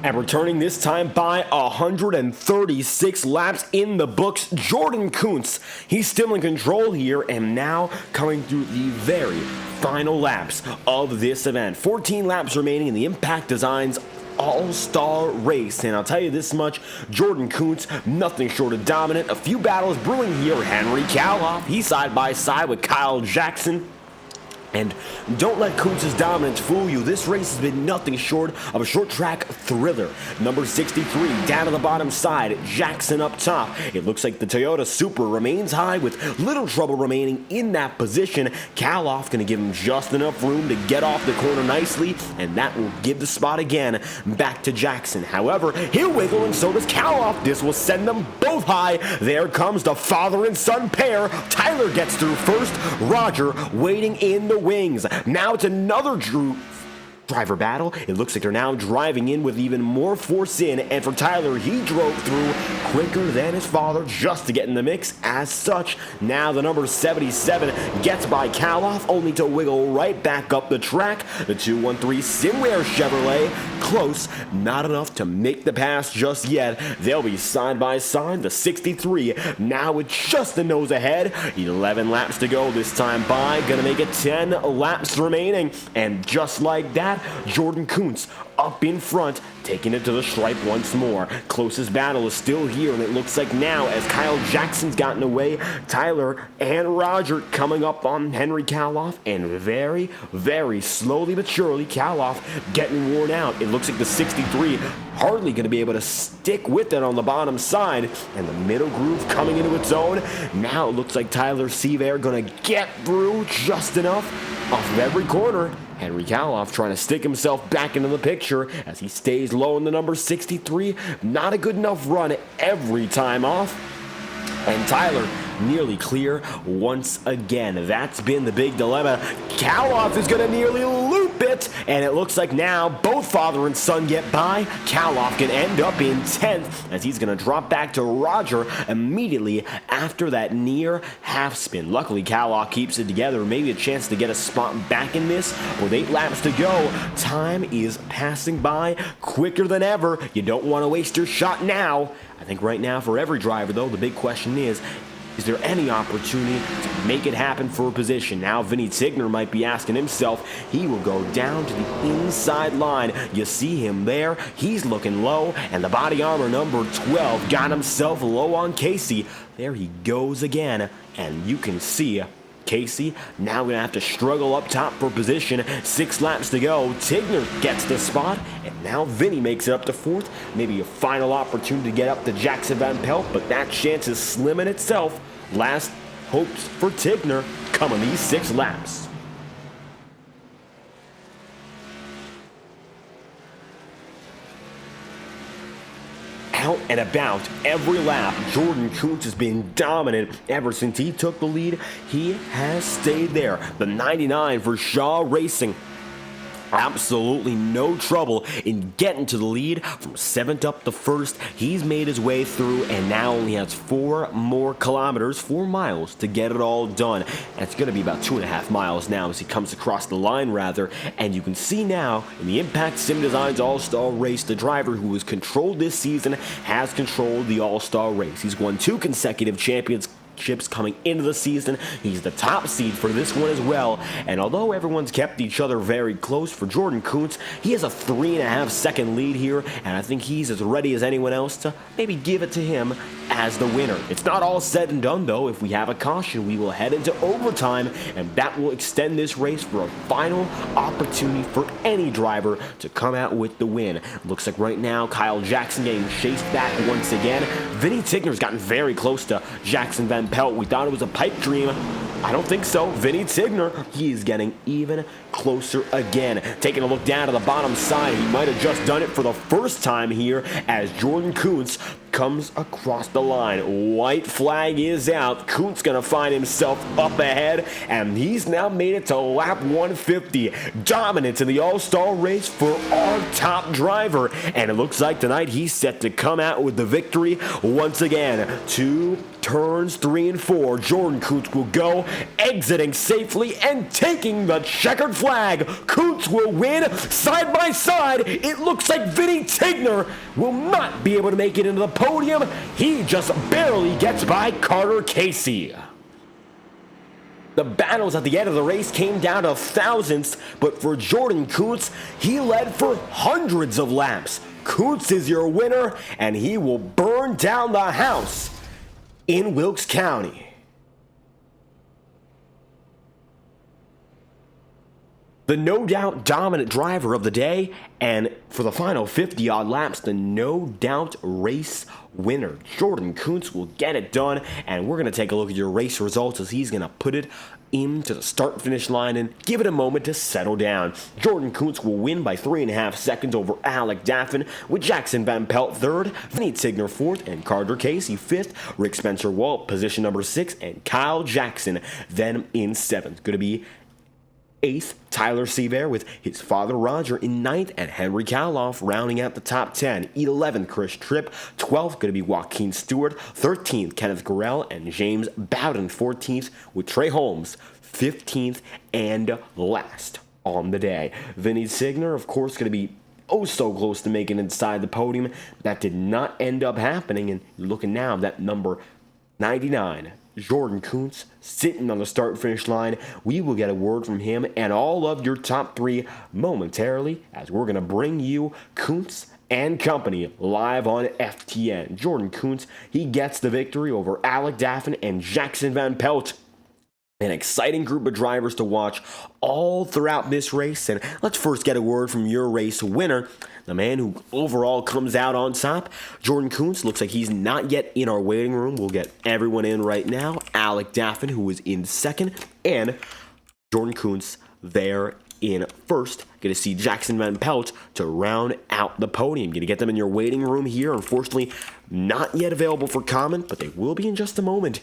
And returning this time by 136 laps in the books, Jordan Kuntz. He's still in control here and now coming through the very final laps of this event. 14 laps remaining in the Impact Designs All-Star race, and I'll tell you this much, Jordan Kuntz, nothing short of dominant. A few battles brewing here. Henry Kaloff, he's side by side with Kyle Jackson. And don't let Kuntz's dominance fool you. This race has been nothing short of a short track thriller. Number 63 down to the bottom side, Jackson up top. It looks like the Toyota Supra remains high with little trouble remaining in that position. Kaloff going to give him just enough room to get off the corner nicely, and that will give the spot again back to Jackson. However, he'll wiggle and so does Kaloff. This will send them both high. There comes the father and son pair. Tyler gets through first. Roger waiting in the wings. Now it's another driver battle. It looks like they're now driving in with even more force in, and for Tyler, he drove through quicker than his father just to get in the mix. As such, now the number 77 gets by Kaloff, only to wiggle right back up the track. The 213 Simware Chevrolet, close, not enough to make the pass just yet. They'll be side by side. The 63 now with just the nose ahead. 11 laps to go this time by, gonna make it 10 laps remaining, and just like that, that, Jordan Kuntz up in front, taking it to the stripe once more. Closest battle is still here, and it looks like now, as Kyle Jackson's gotten away, Tyler and Roger coming up on Henry Kaloff, and very, very slowly but surely, Kaloff getting worn out. It looks like the 63 hardly going to be able to stick with it on the bottom side, and the middle groove coming into its own. Now it looks like Tyler Seaver going to get through just enough off of every corner. Henry Kaloff trying to stick himself back into the picture as he stays low in the number 63. Not a good enough run every time off. And Tyler nearly clear once again. That's been the big dilemma. Kaloff is going to nearly loop it, and it looks like now both father and son get by. Kaloff can end up in 10th as he's going to drop back to Roger immediately after that near half spin. Luckily, Kaloff keeps it together. Maybe a chance to get a spot back in this with 8 laps to go. Time is passing by quicker than ever. You don't want to waste your shot now. I think right now for every driver, though, the big question is there any opportunity to make it happen for a position? Now Vinny Tigner might be asking himself. He will go down to the inside line. You see him there. He's looking low, and the body armor number 12 got himself low on Casey. There he goes again, and you can see Casey now going to have to struggle up top for position. 6 laps to go. Tigner gets the spot, and now Vinny makes it up to 4th. Maybe a final opportunity to get up to Jackson Van Pelt, but that chance is slim in itself. Last hopes for Tigner coming these 6 laps. Out and about every lap, Jordan Kuntz has been dominant ever since he took the lead. He has stayed there. The 99 for Shaw Racing. Absolutely no trouble in getting to the lead from 7th up to 1st. He's made his way through and now only has 4 more kilometers, 4 miles to get it all done. And it's going to be about 2.5 miles now as he comes across the line, rather. And you can see now in the Impact Sim Designs All-Star Race, the driver who has controlled this season has controlled the All-Star Race. He's won 2 consecutive championships coming into the season. He's the top seed for this one as well, and although everyone's kept each other very close, for Jordan Kuntz, he has a 3.5 second lead here, and I think he's as ready as anyone else to maybe give it to him as the winner. It's not all said and done, though. If we have a caution, we will head into overtime, and that will extend this race for a final opportunity for any driver to come out with the win. Looks like right now Kyle Jackson getting chased back once again. Vinny Tigner's gotten very close to Jackson Van Pelt. We thought it was a pipe dream. I don't think so. Vinny Tigner, he is getting even closer again. Taking a look down to the bottom side, he might have just done it for the first time here as Jordan Kuntz comes across the line. White flag is out. Kuntz gonna find himself up ahead, and he's now made it to lap 150. Dominance in the All-Star race for our top driver, and it looks like tonight he's set to come out with the victory once again. 2 turns 3 and 4. Jordan Kuntz will go, exiting safely and taking the checkered flag. Kuntz will win side by side. It looks like Vinny Tigner will not be able to make it into the podium. He just barely gets by Carter Casey. The battles at the end of the race came down to thousandths, but for Jordan Kuntz, he led for hundreds of laps. Kuntz is your winner, and he will burn down the house in Wilkes County. The no doubt dominant driver of the day, and for the final 50-odd laps, the no doubt race winner. Jordan Kuntz will get it done, and we're going to take a look at your race results as he's going to put it into the start-finish line and give it a moment to settle down. Jordan Kuntz will win by 3.5 seconds over Alec Daffin, with Jackson Van Pelt 3rd, Vinny Tigner 4th, and Carter Casey 5th, Rick Spencer Walt position number 6, and Kyle Jackson then in 7th. Going to be 8th, Tyler Seaver with his father Roger in 9th, and Henry Kaloff rounding out the top 10. 11th, Chris Tripp. 12th, going to be Joaquin Stewart. 13th, Kenneth Gorell, and James Bowden 14th, with Trey Holmes 15th and last on the day. Vinny Tigner, of course, going to be oh so close to making inside the podium. That did not end up happening, and you're looking now at that number 99 Jordan Kuntz, sitting on the start-finish line. We will get a word from him and all of your top three momentarily, as we're going to bring you Kuntz and company live on FTN. Jordan Kuntz, he gets the victory over Alec Daffin and Jackson Van Pelt. An exciting group of drivers to watch all throughout this race. And let's first get a word from your race winner, the man who overall comes out on top. Jordan Kuntz looks like he's not yet in our waiting room. We'll get everyone in right now. Alec Daffin, who was in second, and Jordan Kuntz there in first. Going to see Jackson Van Pelt to round out the podium. Going to get them in your waiting room here. Unfortunately, not yet available for comment, but they will be in just a moment.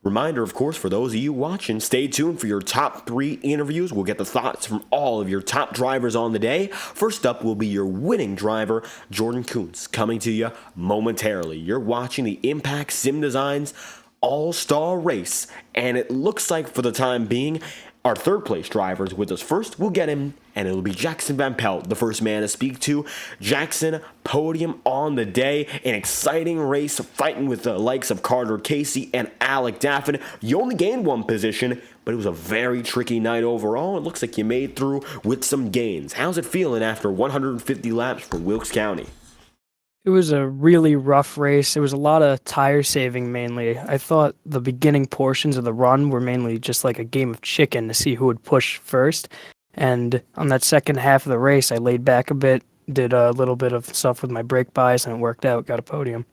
Reminder, of course, for those of you watching, stay tuned for your top three interviews. We'll get the thoughts from all of your top drivers on the day. First up will be your winning driver, Jordan Kuntz, coming to you momentarily. You're watching the Impact Sim Designs All-Star Race, and it looks like for the time being, our third place driver is with us first. We'll get him, and it'll be Jackson Van Pelt, the first man to speak to. Jackson, podium on the day. An exciting race, fighting with the likes of Carter Casey and Alec Daffin. You only gained one position, but it was a very tricky night overall. It looks like you made through with some gains. How's it feeling after 150 laps for Wilkes County? It was a really rough race. It was a lot of tire saving mainly. I thought the beginning portions of the run were mainly just like a game of chicken to see who would push first. And on that second half of the race, I laid back a bit, did a little bit of stuff with my brake bias, and it worked out, got a podium.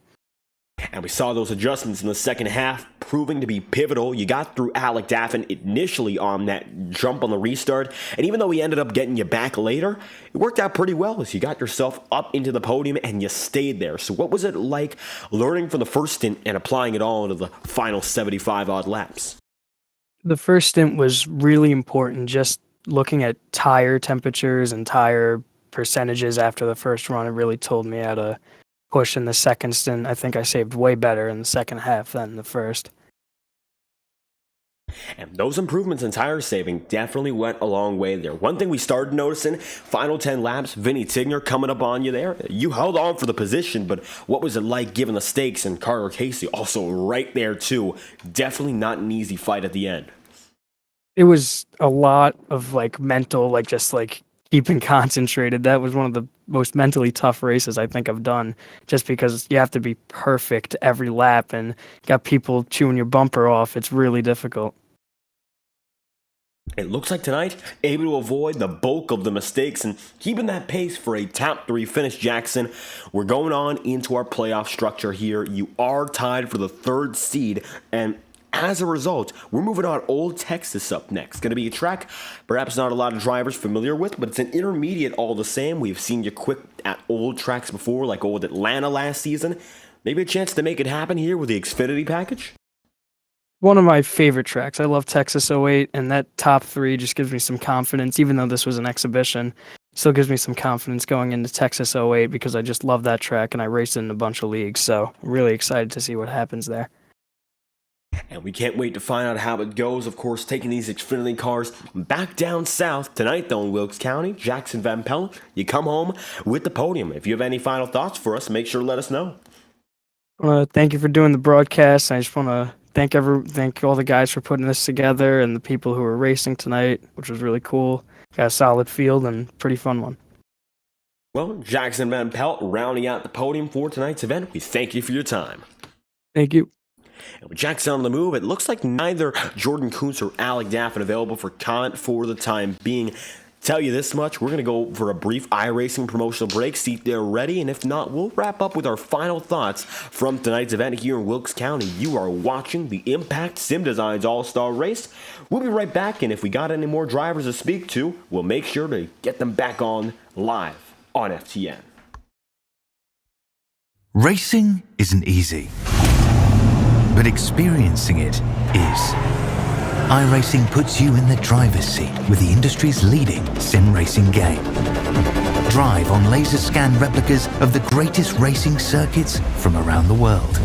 And we saw those adjustments in the second half proving to be pivotal. You got through Alec Daffin initially on that jump on the restart, and even though he ended up getting you back later, it worked out pretty well as you got yourself up into the podium and you stayed there. So what was it like learning from the first stint and applying it all into the final 75-odd laps? The first stint was really important, just looking at tire temperatures and tire percentages after the first run. It really told me how to push in the second stint. I think I saved way better in the second half than the first. And those improvements in tire saving definitely went a long way there. One thing we started noticing, final 10 laps, Vinny Tigner coming up on you there. You held on for the position, but what was it like given the stakes? And Carter Casey also right there too. Definitely not an easy fight at the end. It was a lot of mental, just keeping concentrated. That was one of the most mentally tough races I think I've done, just because you have to be perfect every lap and got people chewing your bumper off. It's really difficult. It looks like tonight, able to avoid the bulk of the mistakes and keeping that pace for a top three finish, Jackson. We're going on into our playoff structure here. You are tied for the third seed, and as a result, we're moving on Old Texas up next. Going to be a track perhaps not a lot of drivers familiar with, but it's an intermediate all the same. We've seen you quick at old tracks before, like old Atlanta last season. Maybe a chance to make it happen here with the Xfinity package? One of my favorite tracks. I love Texas 08, and that top three just gives me some confidence, even though this was an exhibition. Still gives me some confidence going into Texas 08 because I just love that track, and I raced it in a bunch of leagues, so I'm really excited to see what happens there. And we can't wait to find out how it goes. Of course, taking these Xfinity cars back down south tonight, though, in Wilkes County. Jackson Van Pelt, you come home with the podium. If you have any final thoughts for us, make sure to let us know. Thank you for doing the broadcast. I just want to thank all the guys for putting this together and the people who were racing tonight, which was really cool. Got a solid field and pretty fun one. Well, Jackson Van Pelt rounding out the podium for tonight's event. We thank you for your time. Thank you. And with Jackson on the move, it looks like neither Jordan Kuntz or Alec Daffin available for comment for the time being. Tell you this much, we're going to go for a brief iRacing promotional break, see if they're ready, and if not, we'll wrap up with our final thoughts from tonight's event here in Wilkes County. You are watching the Impact Sim Designs All-Star Race. We'll be right back, and if we got any more drivers to speak to, we'll make sure to get them back on live on FTN. Racing isn't easy, but experiencing it is. iRacing puts you in the driver's seat with the industry's leading sim racing game. Drive on laser scan replicas of the greatest racing circuits from around the world.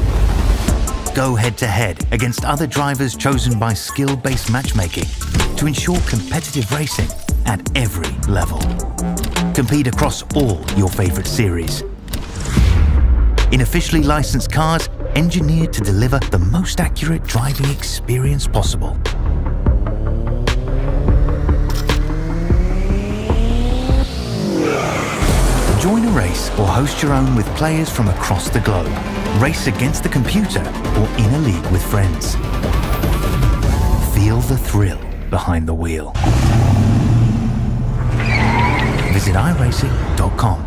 Go head to head against other drivers chosen by skill-based matchmaking to ensure competitive racing at every level. Compete across all your favorite series. In officially licensed cars, engineered to deliver the most accurate driving experience possible. Join a race or host your own with players from across the globe. Race against the computer or in a league with friends. Feel the thrill behind the wheel. Visit iRacing.com.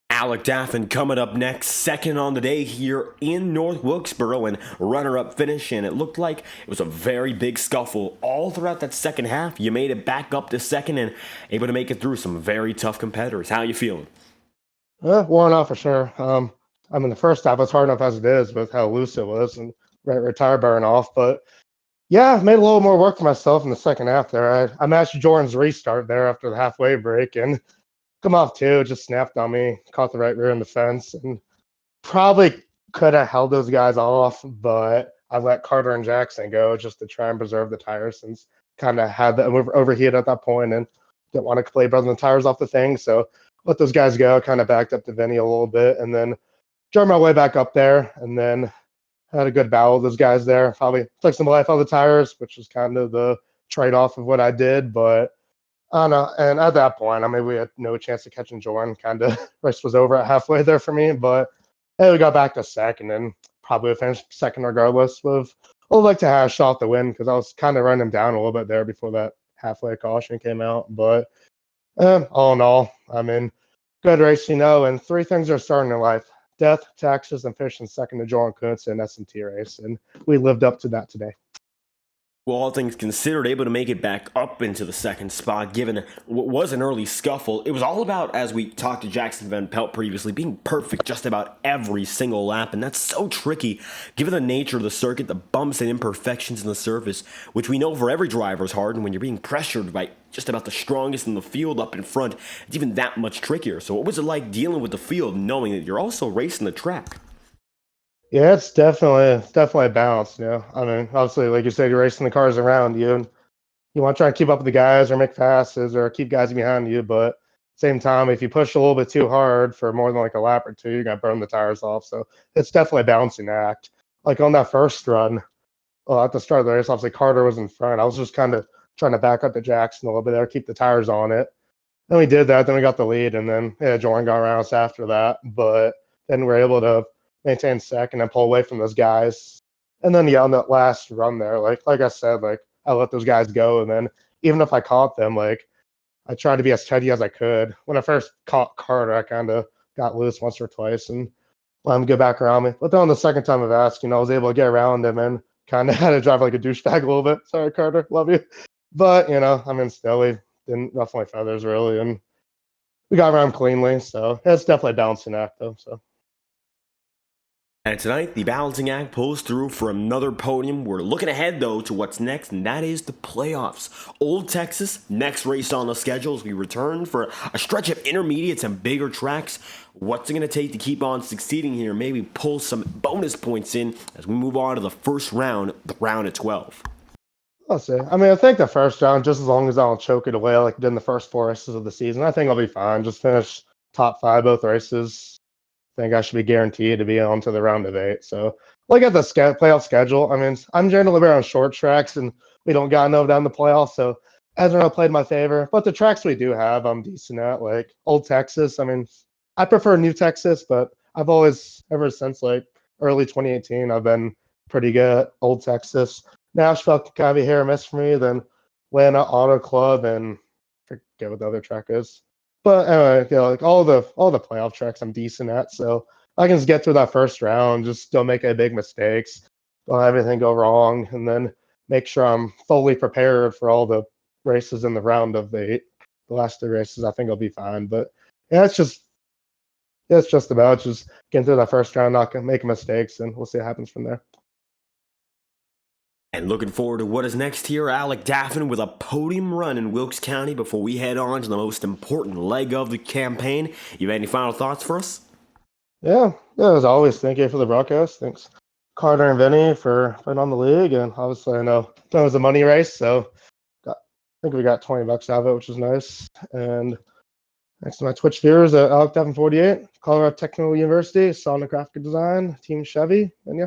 Alec Daffin coming up next, second on the day here in North Wilkesboro, and runner-up finish, and it looked like it was a very big scuffle all throughout that second half. You made it back up to second and able to make it through some very tough competitors. How are you feeling? Worn out for sure. I mean, the first half was hard enough as it is with how loose it was and tire burn off, but yeah, made a little more work for myself in the second half there. I matched Jordan's restart there after the halfway break, and come off two, just snapped on me, caught the right rear in the fence, and probably could have held those guys off, but I let Carter and Jackson go just to try and preserve the tires, since kind of had them overheated at that point and didn't want to play buzzing the tires off the thing. So let those guys go, kind of backed up to Vinny a little bit, and then drove my way back up there, and then had a good battle with those guys there. Probably took some life out of the tires, which was kind of the trade-off of what I did, but I don't know. And at that point, I mean, we had no chance of catching Jordan. Kind of race was over at halfway there for me, but hey, we got back to second and probably would finish second regardless. I would like to have shot the win because I was kind of running him down a little bit there before that halfway caution came out. But all in all, I mean, good race, and three things are starting in life: death, taxes, and finishing second to Jordan Kuntz in S&T race. And we lived up to that today. Well, all things considered, able to make it back up into the second spot, given what was an early scuffle. It was all about, as we talked to Jackson Van Pelt previously, being perfect just about every single lap, and that's so tricky, given the nature of the circuit, the bumps and imperfections in the surface, which we know for every driver is hard, and when you're being pressured by just about the strongest in the field up in front, it's even that much trickier. So what was it like dealing with the field, knowing that you're also racing the track? Yeah, it's definitely a balance. I mean, obviously, like you said, you're racing the cars around you, and you want to try and keep up with the guys or make passes or keep guys behind you. But at the same time, if you push a little bit too hard for more than like a lap or two, you're gonna burn the tires off. So it's definitely a balancing act. Like on that first run, at the start of the race, obviously Carter was in front. I was just kind of trying to back up to Jackson a little bit there, keep the tires on it. Then we did that. Then we got the lead, and then Jordan got around us after that. But then we're able to maintain second and pull away from those guys. And then on that last run there, like I said, I let those guys go, and then even if I caught them, I tried to be as steady as I could. When I first caught Carter, I kind of got loose once or twice and let him go back around me. But then on the second time of asking, I was able to get around him and kind of had to drive like a douchebag a little bit. Sorry, Carter, love you. But I mean, still, we didn't ruffle my feathers really, and we got around cleanly. So it's definitely a balancing act, though. So. And tonight, the balancing act pulls through for another podium. We're looking ahead, though, to what's next, and that is the playoffs. Old Texas, next race on the schedule as we return for a stretch of intermediates and bigger tracks. What's it going to take to keep on succeeding here? Maybe pull some bonus points in as we move on to the first round, the round of 12. I'll say. I mean, I think the first round, just as long as I don't choke it away like I did in the first four races of the season, I think I'll be fine. Just finish top 5 both races. I think I should be guaranteed to be on to the round of 8. So look at the playoff schedule. I mean, I'm generally better on short tracks, and we don't got no down the playoffs, so hasn't really played in my favor. But the tracks we do have, I'm decent at, like Old Texas. I mean, I prefer New Texas, but I've always, ever since like early 2018, I've been pretty good at Old Texas. Nashville can kind of be hit or miss for me. Then Atlanta Auto Club, and I forget what the other track is. But anyway, like all the playoff tracks I'm decent at, so I can just get through that first round, just don't make any big mistakes, don't have anything go wrong, and then make sure I'm fully prepared for all the races in the round of 8. The last 3 races, I think I'll be fine. But yeah, it's just about just getting through that first round, not making mistakes, and we'll see what happens from there. And looking forward to what is next here, Alec Daffin with a podium run in Wilkes County before we head on to the most important leg of the campaign. You have any final thoughts for us? Yeah, as always, thank you for the broadcast. Thanks, Carter and Vinny, for putting on the league. And obviously, I know that was a money race, so I think we got $20 out of it, which is nice. And Next to my Twitch viewers, Alec Devin 48, Colorado Technical University, Sonic Graphic Design, Team Chevy, and yeah.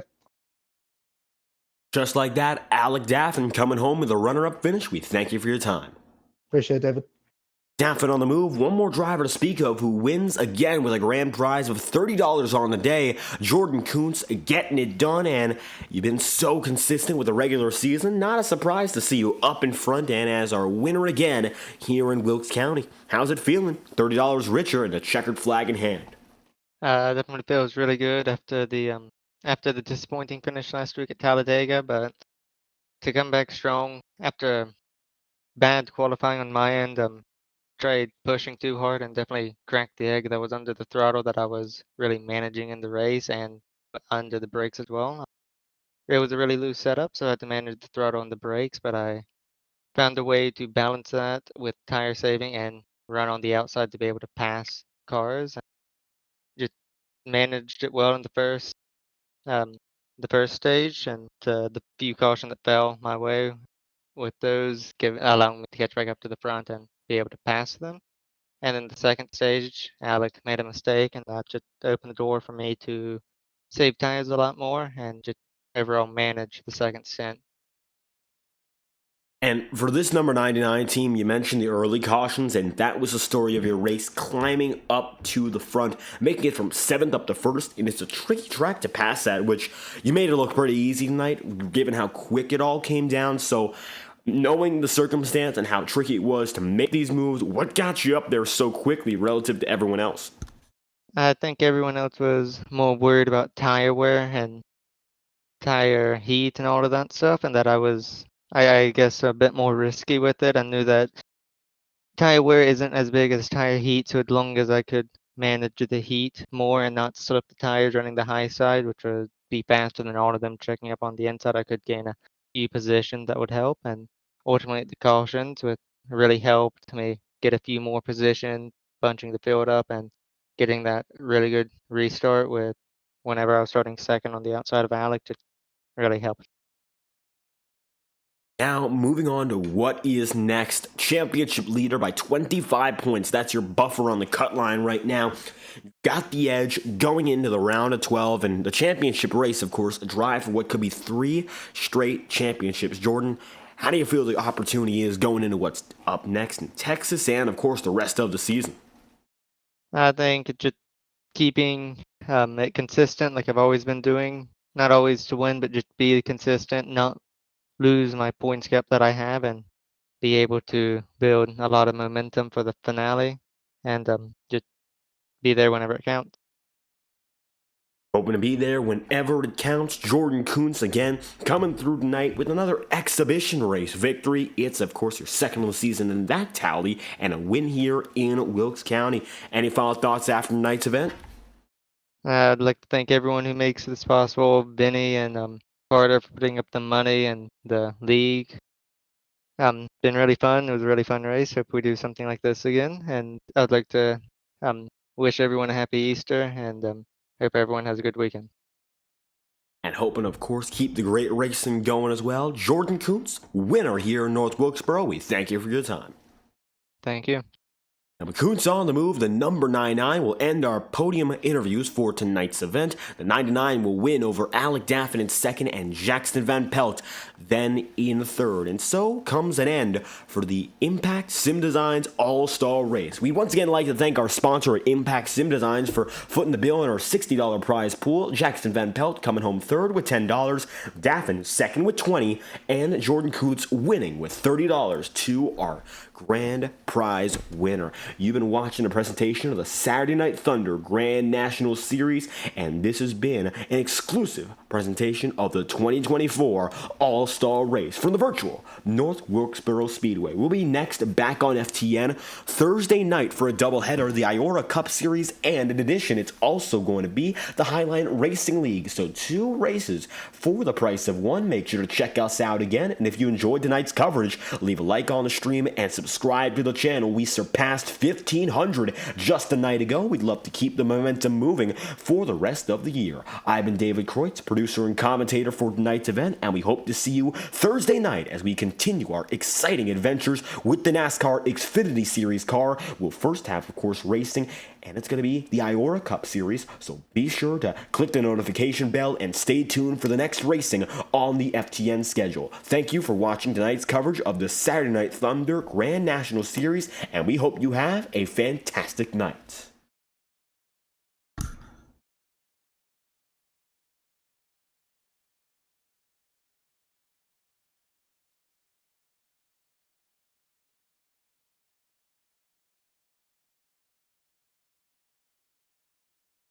Just like that, Alec Daffin coming home with a runner-up finish. We thank you for your time. Appreciate it, David. Daffin on the move, one more driver to speak of who wins again with a grand prize of $30 on the day. Jordan Kuntz getting it done, and you've been so consistent with the regular season. Not a surprise to see you up in front and as our winner again here in Wilkes County. How's it feeling? $30 richer and a checkered flag in hand. Definitely feels really good after the disappointing finish last week at Talladega, but to come back strong after bad qualifying on my end, tried pushing too hard and definitely cracked the egg that was under the throttle that I was really managing in the race and under the brakes as well. It was a really loose setup, so I had to manage the throttle and the brakes, but I found a way to balance that with tire saving and run on the outside to be able to pass cars. Just managed it well in the first stage, and the few caution that fell my way with those allowing me to catch back up to the front and be able to pass them. And then the second stage, Alec made a mistake, and that just opened the door for me to save tires a lot more and just overall manage the second stint. And for this number 99 team, you mentioned the early cautions, and that was the story of your race, climbing up to the front, making it from 7th up to 1st, and it's a tricky track to pass that, which you made it look pretty easy tonight, given how quick it all came down. So knowing the circumstance and how tricky it was to make these moves, what got you up there so quickly relative to everyone else? I think everyone else was more worried about tire wear and tire heat and all of that stuff, and that I guess a bit more risky with it. I knew that tire wear isn't as big as tire heat, so as long as I could manage the heat more and not slip the tires running the high side, which would be faster than all of them checking up on the inside, I could gain a few positions that would help. And ultimately the cautions would really helped me get a few more positions, bunching the field up and getting that really good restart with whenever I was starting second on the outside of Alec, just really helped. Now, moving on to what is next. Championship leader by 25 points. That's your buffer on the cut line right now. Got the edge going into the round of 12. And the championship race, of course, a drive for what could be 3 straight championships. Jordan, how do you feel the opportunity is going into what's up next in Texas and, of course, the rest of the season? I think just keeping it consistent like I've always been doing. Not always to win, but just be consistent, not lose my points gap that I have, and be able to build a lot of momentum for the finale and just be there whenever it counts. Hoping to be there whenever it counts. Jordan Kuntz again coming through tonight with another exhibition race victory. It's, of course, your second of the season in that tally and a win here in Wilkes County. Any final thoughts after tonight's event? I'd like to thank everyone who makes this possible, Vinny and Carter for putting up the money and the league. Been really fun. It was a really fun race. Hope we do something like this again. And I'd like to wish everyone a happy Easter and hope everyone has a good weekend. And hoping, of course, keep the great racing going as well. Jordan Kuntz, winner here in North Wilkesboro. We thank you for your time. Thank you. Now, with Kuntz on the move, the number 99 will end our podium interviews for tonight's event. The 99 will win over Alec Daffin in second and Jackson Van Pelt then in third. And so comes an end for the Impact Sim Designs All-Star Race. We'd once again like to thank our sponsor at Impact Sim Designs for footing the bill in our $60 prize pool. Jackson Van Pelt coming home third with $10, Daffin second with $20, and Jordan Kuntz winning with $30 to our grand prize winner. You've been watching a presentation of the Saturday Night Thunder Grand National Series, and this has been an exclusive presentation of the 2024 All-Star Race from the virtual North Wilkesboro Speedway. We'll be next back on FTN Thursday night for a doubleheader of the IORA Cup Series, and in addition, it's also going to be the Highline Racing League. So 2 races for the price of 1. Make sure to check us out again, and if you enjoyed tonight's coverage, leave a like on the stream and subscribe to the channel. We surpassed 1,500 just a night ago. We'd love to keep the momentum moving for the rest of the year. I've been David Kreutz, producer producer and commentator for tonight's event, and we hope to see you Thursday night as we continue our exciting adventures with the NASCAR Xfinity Series car. We'll first have, of course, racing, and it's going to be the IORA Cup Series, so be sure to click the notification bell and stay tuned for the next racing on the FTN schedule. Thank you for watching tonight's coverage of the Saturday Night Thunder Grand National Series, and we hope you have a fantastic night.